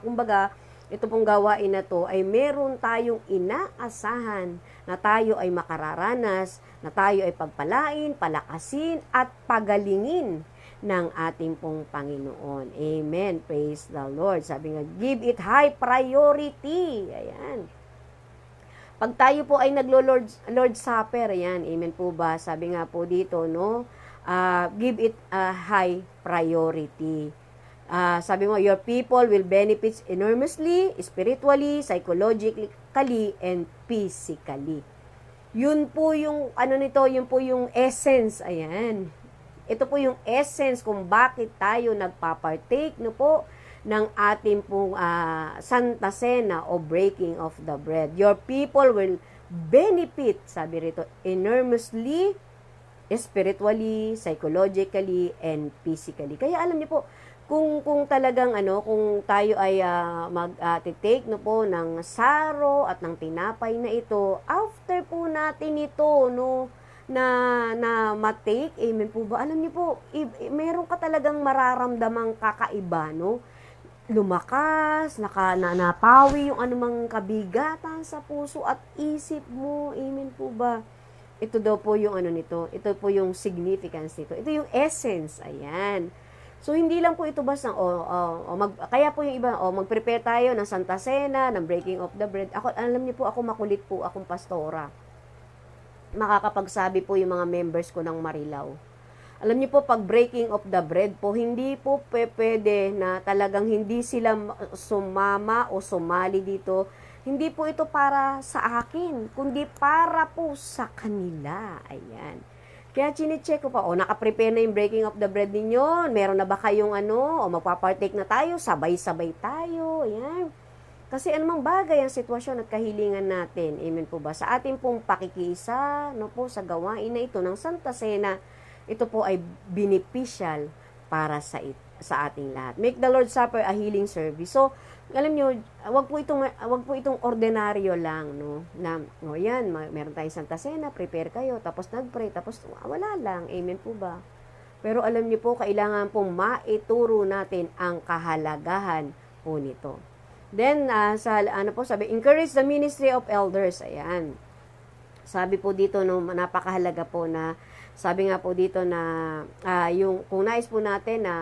kumbaga, ito pong gawain na to ay meron tayong inaasahan na tayo ay makararanas, na tayo ay pagpalain, palakasin, at pagalingin ng ating pong Panginoon. Amen. Praise the Lord. Sabi nga, give it high priority. Ayan. Pag tayo po ay naglo-Lord's Supper, ayan, amen po ba? Sabi nga po dito, no? Give it a high priority. Sabi mo, your people will benefit enormously, spiritually, psychologically, and physically. Yun po yung, yun po yung essence, ayan. Ito po yung essence kung bakit tayo nagpapartake, no po, ng ating pong Santa Cena o breaking of the bread. Your people will benefit, sabi rito, enormously, spiritually, psychologically, and physically. Kaya alam niyo po, kung talagang kung tayo ay mag-take no po ng saro at ng tinapay na ito, after po natin ito no na ma-take, amen po ba? Alam niyo po, meron ka talagang mararamdamang kakaiba, no? Lumakas, napawi yung anumang kabigatan sa puso at isip mo, amen po ba? Ito daw po yung nito, ito po yung significance nito, ito yung essence, ayan. So, hindi lang po ito basta, kaya po yung iba, mag-prepare tayo ng Santa Cena, ng breaking of the bread. Ako, alam niyo po, ako makulit po, akong pastora. Makakapagsabi po yung mga members ko ng Marilao. Alam niyo po, pag breaking of the bread po, hindi po pwede na talagang hindi sila sumama o sumali dito. Hindi po ito para sa akin, kundi para po sa kanila. Ayan. Kaya chine-check ko pa, naka-prepare na yung breaking of the bread ninyo, meron na ba kayong magpapartake na tayo, sabay-sabay tayo, ayan. Kasi anumang bagay ang sitwasyon at kahilingan natin, amen po ba? Sa ating pong pakikiisa, no po, sa gawain na ito ng Santa Cena, ito po ay beneficial para sa ating lahat. Make the Lord's Supper a healing service. So, alam niyo, wag po itong ordinaryo lang, no? Na yan, meron tayong Santa Cena, prepare kayo, tapos nagpray, tapos wala lang. Amen po ba? Pero alam niyo po, kailangan pong maituro natin ang kahalagahan po nito. Then, sabi, encourage the ministry of elders. Ayan. Sabi po dito, no, napakahalaga po na, sabi nga po dito na, kung nais po natin na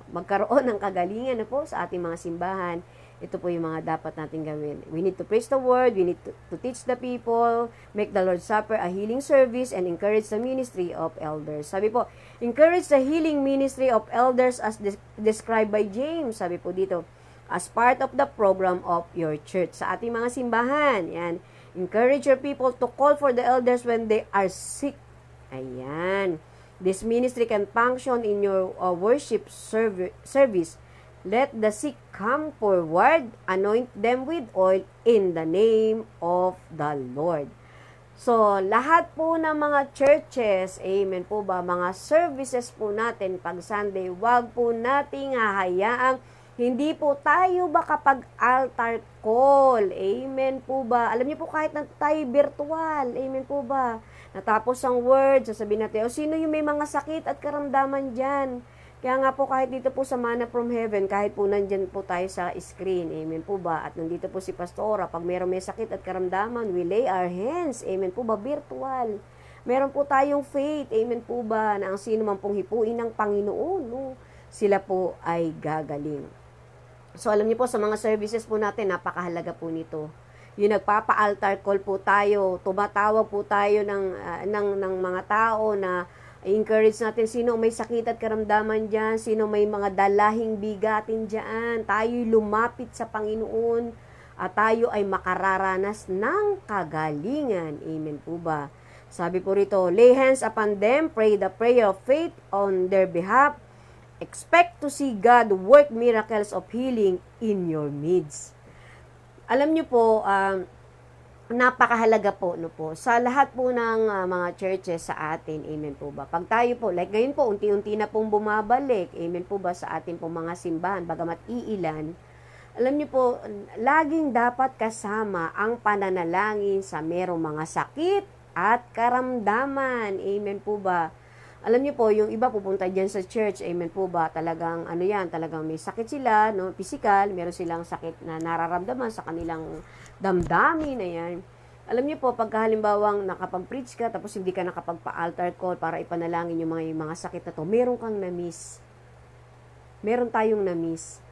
magkaroon ng kagalingan na po sa ating mga simbahan, ito po yung mga dapat natin gawin. We need to preach the word, we need to teach the people, make the Lord's Supper a healing service, and encourage the ministry of elders. Sabi po, encourage the healing ministry of elders as described by James. Sabi po dito, as part of the program of your church. Sa ating mga simbahan, yan. Encourage your people to call for the elders when they are sick. Ayan. This ministry can function in your worship service. Let the sick come forward, anoint them with oil in the name of the Lord. So, lahat po ng mga churches, amen po ba, mga services po natin pag Sunday, wag po nating hahayaang hindi po tayo makapag-altar call. Amen po ba? Alam niyo po kahit na tayo virtual, amen po ba? Natapos ang word, sasabihin natin, sino yung may mga sakit at karamdaman dyan? Kaya nga po kahit dito po sa Manna from Heaven, kahit po nandyan po tayo sa screen, amen po ba? At nandito po si Pastora, pag meron may sakit at karamdaman, we lay our hands, amen po ba? Virtual. Meron po tayong faith, amen po ba? Na ang sino man pong hipuin ng Panginoon, no? Sila po ay gagaling. So alam niyo po sa mga services po natin, napakahalaga po nito. Yung nagpapa-altar call po tayo, tumatawag po tayo ng mga tao na encourage natin sino may sakit at karamdaman dyan, sino may mga dalahing bigatin dyan. Tayo'y lumapit sa Panginoon at tayo ay makararanas ng kagalingan. Amen po ba? Sabi po rito, lay hands upon them, pray the prayer of faith on their behalf, expect to see God work miracles of healing in your midst. Alam niyo po, napakahalaga po, no po, sa lahat po ng mga churches sa atin, amen po ba? Pag tayo po, like ngayon po, unti-unti na pong bumabalik, amen po ba, sa atin po mga simbahan, bagamat iilan, alam niyo po, laging dapat kasama ang pananalangin sa merong mga sakit at karamdaman, amen po ba? Alam niyo po, yung iba pupunta dyan sa church, amen po ba, talagang talagang may sakit sila, no, physical, meron silang sakit na nararamdaman sa kanilang damdamin na yan. Alam niyo po, pagka halimbawang nakapag-preach ka, tapos hindi ka nakapagpa-altar call para ipanalangin yung mga sakit na to, meron kang na-miss. Meron tayong na-miss.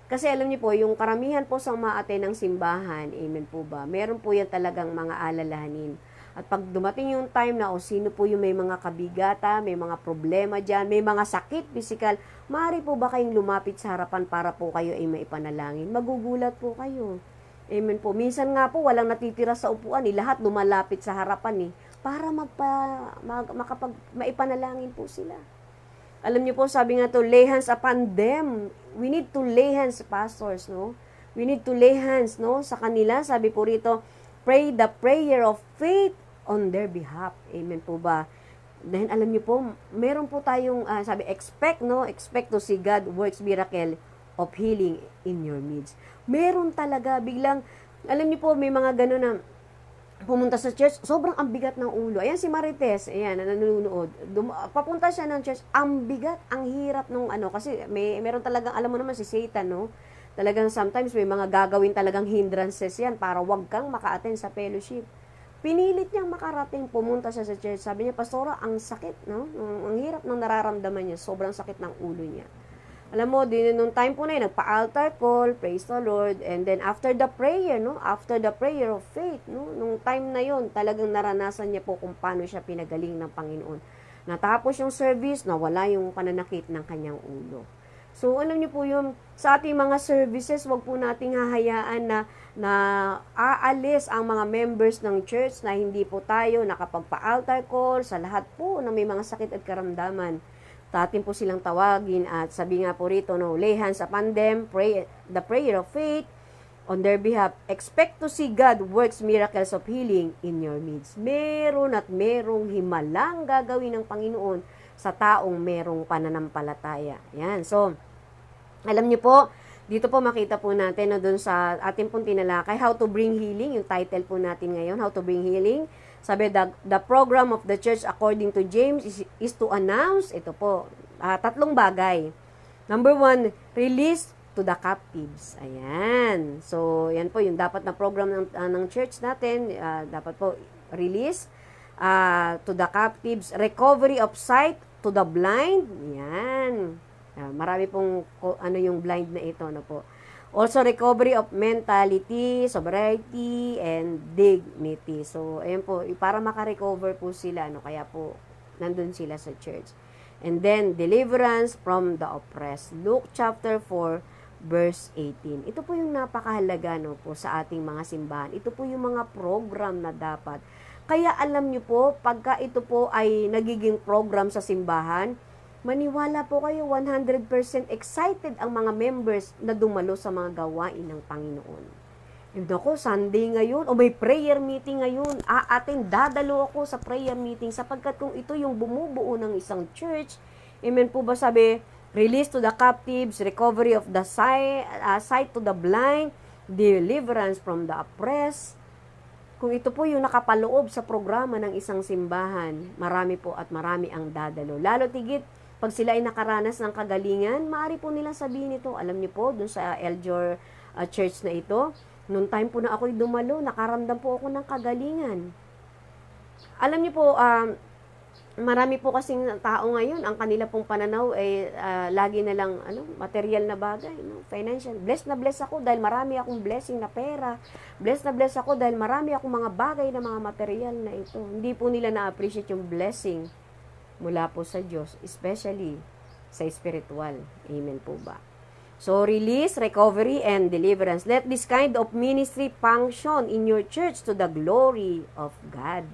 Kasi alam niyo po, yung karamihan po sa umaattend ng simbahan, amen po ba, meron po yan talagang mga alalahanin. At pag dumating yung time na, sino po yung may mga kabigata, may mga problema dyan, may mga sakit, physical, maaari po ba kayong lumapit sa harapan para po kayo ay maipanalangin? Magugulat po kayo. Amen po. Minsan nga po, walang natitira sa upuan, lahat lumalapit sa harapan para maipanalangin po sila. Alam niyo po, sabi nga to, lay hands upon them. We need to lay hands, pastors, no? We need to lay hands, no? Sa kanila, sabi po rito, pray the prayer of faith on their behalf. Amen po ba? Then alam niyo po, meron po tayong expect to see God works miracle of healing in your midst. Meron talaga biglang, alam niyo po, may mga gano'n na pumunta sa church, sobrang ang bigat ng ulo. Ayan si Marites, ayan, na nanonood. Papunta siya ng church, ang bigat, ang hirap nung kasi meron talagang, alam mo naman si Satan, no? Talagang sometimes may mga gagawin talagang hindrances yan para wag kang maka-attend sa fellowship. Pinilit niyang makarating, pumunta siya sa church. Sabi niya, Pastora, ang sakit, no? Ang hirap ng nararamdaman niya, sobrang sakit ng ulo niya. Alam mo, nung time po na yun, nagpa-altar call, praise the Lord, and then after the prayer, no? After the prayer of faith, no? Nung time na yun, talagang naranasan niya po kung paano siya pinagaling ng Panginoon. Natapos yung service, nawala yung pananakit ng kanyang ulo. So, alam niyo po yung sa ating mga services, wag po nating hahayaan na aalis ang mga members ng church na hindi po tayo nakapagpa-altar call sa lahat po na may mga sakit at karamdaman. Atin po silang tawagin at sabi nga po rito, no, lay hands upon them, pray the prayer of faith, on their behalf. Expect to see God works miracles of healing in your midst. Meron at merong himalang gagawin ng Panginoon sa taong merong pananampalataya. Yan. So, alam niyo po, dito po makita po natin na doon sa ating pong tinalakay, How to Bring Healing, yung title po natin ngayon, How to Bring Healing. Sabi, the program of the church according to James is to announce, ito po, 3 bagay. Number 1, release to the captives. Ayan. So, yan po yung dapat na program ng church natin. Dapat po release to the captives, recovery of sight to the blind. Yan. Marami pong yung blind na ito, no po. Also, recovery of mentality, sobriety, and dignity. So, ayan po, para makarecover po sila, no, kaya po, nandun sila sa church. And then, deliverance from the oppressed. Luke chapter 4, verse 18. Ito po yung napakahalaga, no, po, sa ating mga simbahan. Ito po yung mga program na dapat. Kaya alam nyo po, pagka ito po ay nagiging program sa simbahan, maniwala po kayo, 100% excited ang mga members na dumalo sa mga gawain ng Panginoon. Hindi ako, Sunday ngayon, o may prayer meeting ngayon, dadalo ako sa prayer meeting, sapagkat kung ito yung bumubuo ng isang church, amen po ba sabi, release to the captives, recovery of the sight to the blind, deliverance from the oppressed. Kung ito po yung nakapaloob sa programa ng isang simbahan, marami po at marami ang dadalo. Lalo tigit, pag sila ay nakaranas ng kagalingan, maaari po nilang sabihin ito. Alam niyo po, dun sa Eljor Church na ito, noong time po na ako'y dumalo, nakaramdam po ako ng kagalingan. Alam niyo po, marami po kasing tao ngayon, ang kanila pong pananaw ay lagi na lang material na bagay, financial. Blessed na blessed ako dahil marami akong blessing na pera. Blessed na blessed ako dahil marami akong mga bagay na mga material na ito. Hindi po nila na-appreciate yung blessing mula po sa Diyos, especially sa spiritual. Amen po ba? So, release, recovery, and deliverance. Let this kind of ministry function in your church to the glory of God.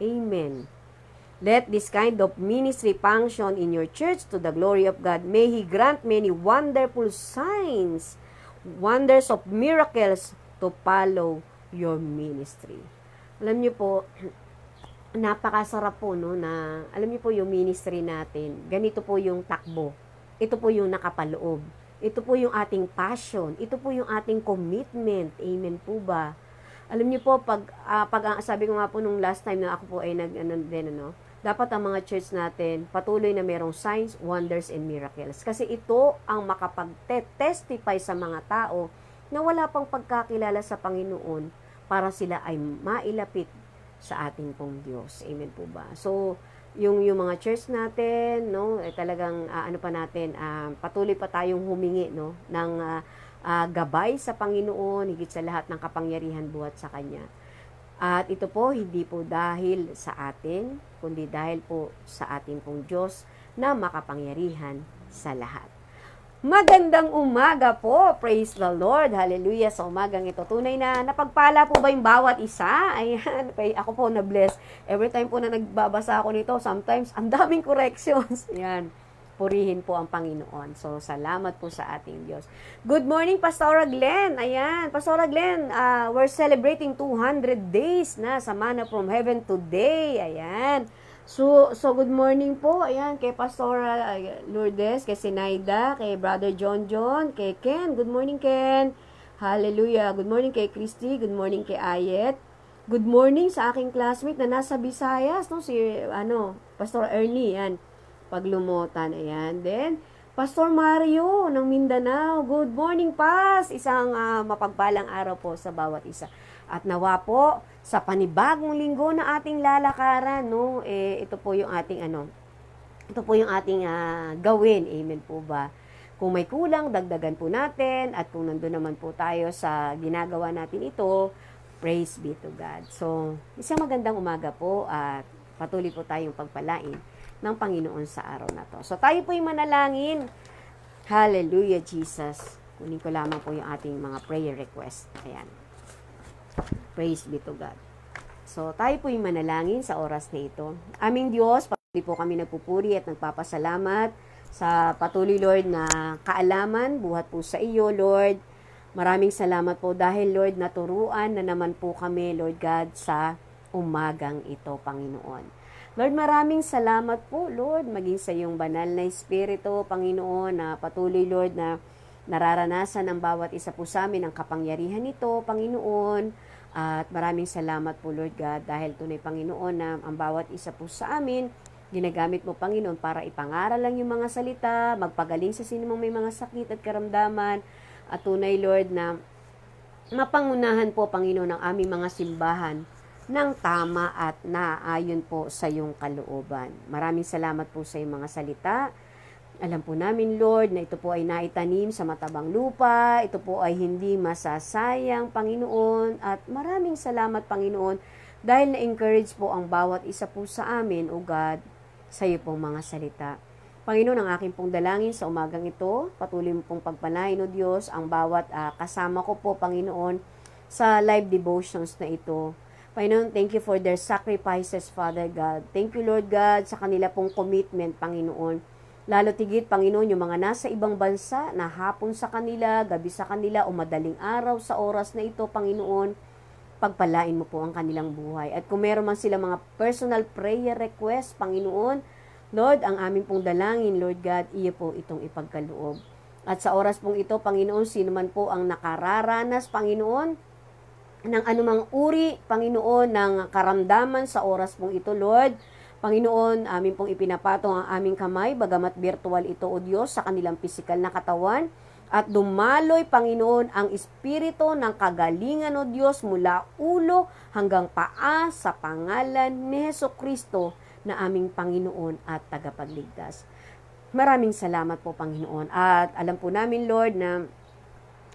Amen. Let this kind of ministry function in your church to the glory of God. May He grant many wonderful signs, wonders of miracles to follow your ministry. Alam niyo po, napakasarap po, no, na, alam niyo po yung ministry natin, ganito po yung takbo. Ito po yung nakapaloob. Ito po yung ating passion. Ito po yung ating commitment. Amen po ba? Alam niyo po, pag sabi ko nga po nung last time na ako po ay dapat ang mga church natin patuloy na merong signs, wonders, and miracles. Kasi ito ang makapag-testify sa mga tao na wala pang pagkakilala sa Panginoon para sila ay mailapit sa ating pong Diyos. Amen po ba? So, yung mga church natin, no, talagang patuloy pa tayong humingi, no, ng gabay sa Panginoon, higit sa lahat ng kapangyarihan buhat sa Kanya. At ito po, hindi po dahil sa atin, kundi dahil po sa ating pong Diyos na makapangyarihan sa lahat. Magandang umaga po. Praise the Lord. Hallelujah. Sa umagang ito, tunay na napagpala po ba yung bawat isa? Ayan. Ako po na-bless. Every time po na nagbabasa ako nito, sometimes ang daming corrections. Ayan. Purihin po ang Panginoon. So, salamat po sa ating Diyos. Good morning, Pastora Glenn. Ayan. Pastora Glenn, we're celebrating 200 days na sa Manna from Heaven today. Ayan. So good morning po, ayan, kay Pastora Lourdes, kay Sinaida, kay Brother John, kay Ken, good morning Ken, hallelujah, good morning kay Christy, good morning kay Ayet, good morning sa aking classmate na nasa Visayas, no, si, Pastor Ernie, yan, Paglumutan, ayan, then, Pastor Mario ng Mindanao, good morning Pas, isang mapagpalang araw po sa bawat isa. At nawa po, sa panibagong linggo na ating lalakaran, no, ito po yung ating gawin, amen po ba? Kung may kulang, dagdagan po natin, at kung nandun naman po tayo sa ginagawa natin ito, praise be to God. So, isang magandang umaga po, at patuloy po tayong pagpalain ng Panginoon sa araw na to. So, tayo po yung manalangin. Hallelujah, Jesus. Kunin ko lamang po yung ating mga prayer request. Ayan. Praise be to God. So, tayo po yung manalangin sa oras na ito. Aming Diyos, patuloy po kami nagpupuri at nagpapasalamat sa patuloy, Lord, na kaalaman, buhat po sa iyo, Lord. Maraming salamat po dahil Lord naturuan na naman po kami Lord God sa umagang ito Panginoon. Lord maraming salamat po Lord maging sa iyong banal na Espiritu Panginoon na patuloy Lord na nararanasan ng bawat isa po sa amin ang kapangyarihan nito Panginoon. At maraming salamat po Lord God dahil tunay Panginoon na ang bawat isa po sa amin ginagamit mo Panginoon para ipangaral lang yung mga salita, magpagaling sa sinumang may mga sakit at karamdaman. At tunay, Lord, na mapangunahan po, Panginoon, ang aming mga simbahan ng tama at naayon po sa iyong kalooban. Maraming salamat po sa iyong mga salita. Alam po namin, Lord, na ito po ay naitanim sa matabang lupa. Ito po ay hindi masasayang, Panginoon. At maraming salamat, Panginoon, dahil na-encourage po ang bawat isa po sa amin, O God, sa iyo pong mga salita. Panginoon, ang aking pong dalangin sa umagang ito, patuloy mo pong pagpalain, O Diyos, ang bawat kasama ko po, Panginoon, sa live devotions na ito. Panginoon, thank you for their sacrifices, Father God. Thank you, Lord God, sa kanila pong commitment, Panginoon. Lalo tigit, Panginoon, yung mga nasa ibang bansa, na hapon sa kanila, gabi sa kanila, o madaling araw sa oras na ito, Panginoon, pagpalain mo po ang kanilang buhay. At kung meron man sila mga personal prayer request, Panginoon, Lord, ang aming pong dalangin, Lord God, iyo po itong ipagkaloob. At sa oras pong ito, Panginoon, sino man po ang nakararanas, Panginoon, ng anumang uri, Panginoon, ng karamdaman sa oras pong ito, Lord, Panginoon, amin pong ipinapatong ang aming kamay, bagamat virtual ito, O Diyos, sa kanilang pisikal na katawan, at dumaloy, Panginoon, ang espiritu ng kagalingan, O Diyos, mula ulo hanggang paa sa pangalan ni Hesukristo, na aming Panginoon at tagapagligtas. Maraming salamat po, Panginoon. At alam po namin, Lord, na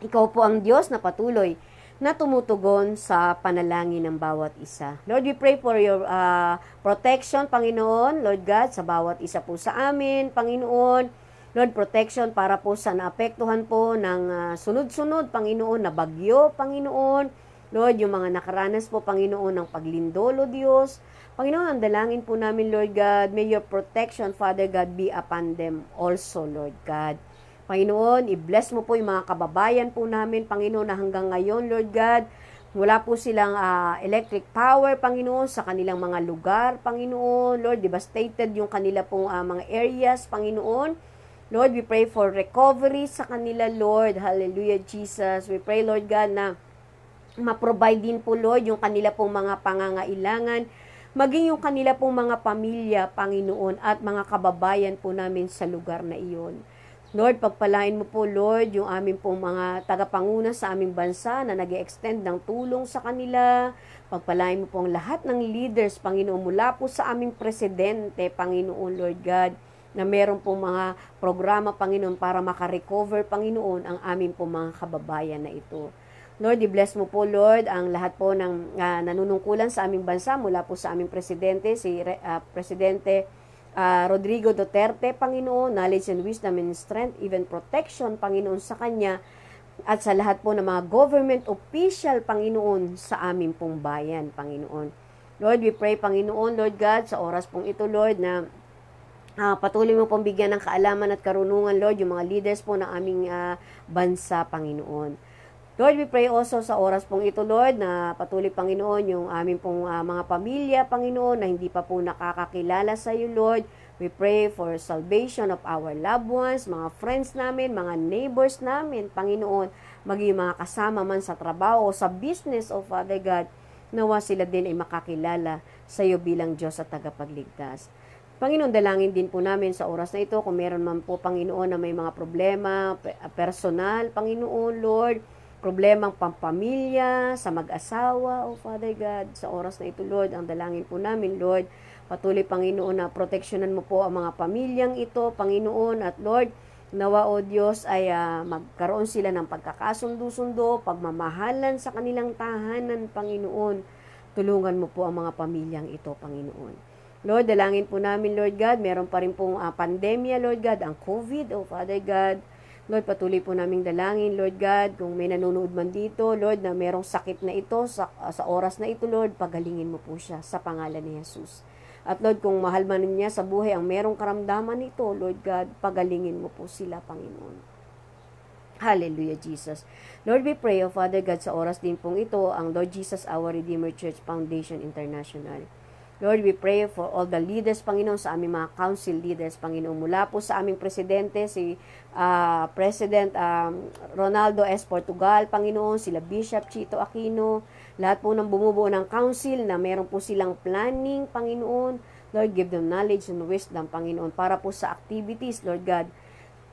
ikaw po ang Diyos na patuloy na tumutugon sa panalangin ng bawat isa. Lord, we pray for your protection, Panginoon, Lord God, sa bawat isa po sa amin, Panginoon. Lord, protection para po sa naapektuhan po ng sunod-sunod, Panginoon, na bagyo, Panginoon. Lord, yung mga nakaranas po, Panginoon, ng paglindol, O Diyos. Panginoon, ang dalangin po namin, Lord God, may your protection, Father God, be upon them also, Lord God. Panginoon, i-bless mo po yung mga kababayan po namin, Panginoon, na hanggang ngayon, Lord God, wala po silang electric power, Panginoon, sa kanilang mga lugar, Panginoon. Lord, devastated yung kanila pong mga areas, Panginoon. Lord, we pray for recovery sa kanila, Lord. Hallelujah, Jesus. We pray, Lord God, na ma-provide din po, Lord, yung kanila pong mga pangangailangan, maging yung kanila pong mga pamilya, Panginoon, at mga kababayan po namin sa lugar na iyon. Lord, pagpalain mo po, Lord, yung aming pong mga tagapanguna sa aming bansa na nag-extend ng tulong sa kanila. Pagpalain mo po ang lahat ng leaders, Panginoon, mula po sa aming presidente, Panginoon, Lord God, na meron pong mga programa, Panginoon, para makarecover, Panginoon, ang aming pong mga kababayan na ito. Lord, i-bless mo po, Lord, ang lahat po ng nanunungkulan sa aming bansa mula po sa aming presidente, si Presidente Rodrigo Duterte, Panginoon, knowledge and wisdom and strength, even protection, Panginoon, sa kanya, at sa lahat po ng mga government official, Panginoon, sa aming pong bayan, Panginoon. Lord, we pray, Panginoon, Lord God, sa oras pong ito, Lord, na patuloy mo pong bigyan ng kaalaman at karunungan, Lord, yung mga leaders po ng aming bansa, Panginoon. Lord, we pray also sa oras pong ito, Lord, na patuloy, Panginoon, yung aming pong mga pamilya, Panginoon, na hindi pa po nakakakilala sa iyo, Lord. We pray for salvation of our loved ones, mga friends namin, mga neighbors namin, Panginoon, maging mga kasama man sa trabaho o sa business, O Father God, nawa sila din ay makakilala sa iyo bilang Diyos at tagapagligtas. Panginoon, dalangin din po namin sa oras na ito, kung meron man po, Panginoon, na may mga problema, personal, Panginoon, Lord, problemang pampamilya, sa mag-asawa, O Father God, sa oras na ito, Lord, ang dalangin po namin, Lord, patuloy, Panginoon, na proteksyonan mo po ang mga pamilyang ito, Panginoon, at Lord, nawa, O Diyos, ay magkaroon sila ng pagkakasundo-sundo, pagmamahalan sa kanilang tahanan, Panginoon. Tulungan mo po ang mga pamilyang ito, Panginoon. Lord, dalangin po namin, Lord God, meron pa rin pong pandemya, Lord God, ang COVID, O Father God. Lord, patuloy po naming dalangin, Lord God, kung may nanonood man dito, Lord, na merong sakit na ito, sa oras na ito, Lord, pagalingin mo po siya sa pangalan ni Jesus. At Lord, kung mahal man niya sa buhay ang merong karamdaman nito, Lord God, pagalingin mo po sila, Panginoon. Hallelujah, Jesus. Lord, we pray, O Father God, sa oras din pong ito, ang Lord Jesus, Our Redeemer Church Foundation International. Lord, we pray for all the leaders, Panginoon, sa aming mga council leaders, Panginoon, mula po sa aming presidente, si President Ronaldo S. Portugal, Panginoon, sila Bishop Chito Aquino, lahat po ng bumubuo ng council na meron po silang planning, Panginoon. Lord, give them knowledge and wisdom, Panginoon, para po sa activities, Lord God,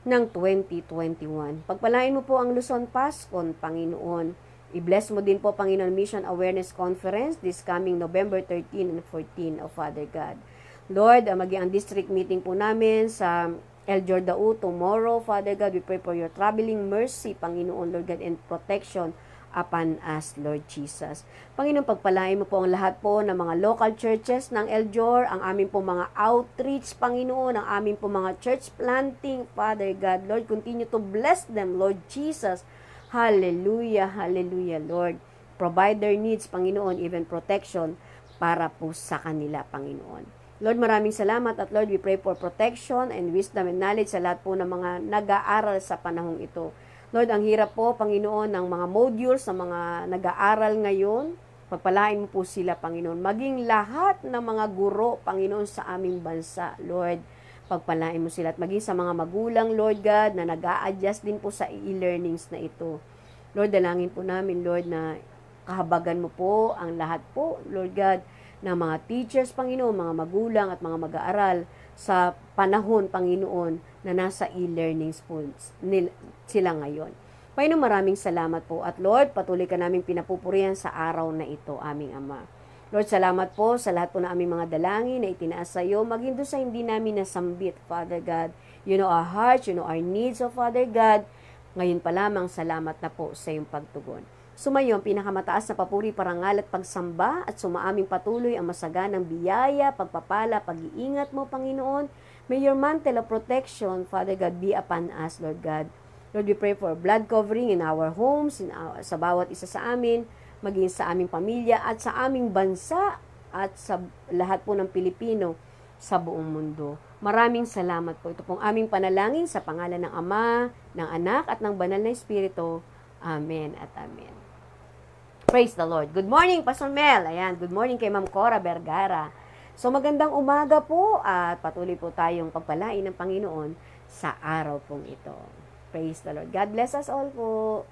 ng 2021. Pagpalain mo po ang Luzon Pascon, Panginoon. I-bless mo din po, Panginoon, Mission Awareness Conference this coming November 13 and 14, O Father God. Lord, maging ang district meeting po namin sa El Jordao tomorrow, Father God. We pray for your traveling mercy, Panginoon, Lord God, and protection upon us, Lord Jesus. Panginoon, pagpalain mo po ang lahat po ng mga local churches ng Eljor, ang aming po mga outreach, Panginoon, ang aming po mga church planting, Father God. Lord, continue to bless them, Lord Jesus. Hallelujah, hallelujah, Lord. Provide their needs, Panginoon, even protection para po sa kanila, Panginoon. Lord, maraming salamat at Lord, we pray for protection and wisdom and knowledge sa lahat po ng mga nag-aaral sa panahong ito. Lord, ang hirap po, Panginoon, ng mga modules, ng mga nag-aaral ngayon. Pagpalain mo po sila, Panginoon. Maging lahat ng mga guro, Panginoon, sa aming bansa, Lord. Pagpalain mo sila at maging sa mga magulang, Lord God, na nag-a-adjust din po sa e-learnings na ito. Lord, dalangin po namin, Lord, na kahabagan mo po ang lahat po, Lord God, ng mga teachers, Panginoon, mga magulang at mga mag-aaral sa panahon, Panginoon, na nasa e-learnings po sila ngayon. Panginoon, maraming salamat po. At Lord, patuloy ka naming pinapupurihan sa araw na ito, aming Ama. Lord, salamat po sa lahat po na aming mga dalangin na itinaas sa iyo, maging doon sa hindi namin nasambit, Father God. You know our hearts, you know our needs, oh Father God. Ngayon pa lamang, salamat na po sa iyong pagtugon. Sumayo ang pinakamataas na papuri, parangal at pagsamba at sumaaming patuloy ang masaganang biyaya, pagpapala, pag-iingat mo, Panginoon. May your mantle of protection, Father God, be upon us, Lord God. Lord, we pray for blood covering in our homes, sa bawat isa sa amin, maging sa aming pamilya at sa aming bansa at sa lahat po ng Pilipino sa buong mundo. Maraming salamat po. Ito pong aming panalangin sa pangalan ng Ama, ng Anak at ng Banal na Espiritu. Amen at amen. Praise the Lord. Good morning, Pastor Mel. Ayan, good morning kay Ma'am Cora Vergara. So magandang umaga po at patuloy po tayong pagpalain ng Panginoon sa araw pong ito. Praise the Lord. God bless us all po.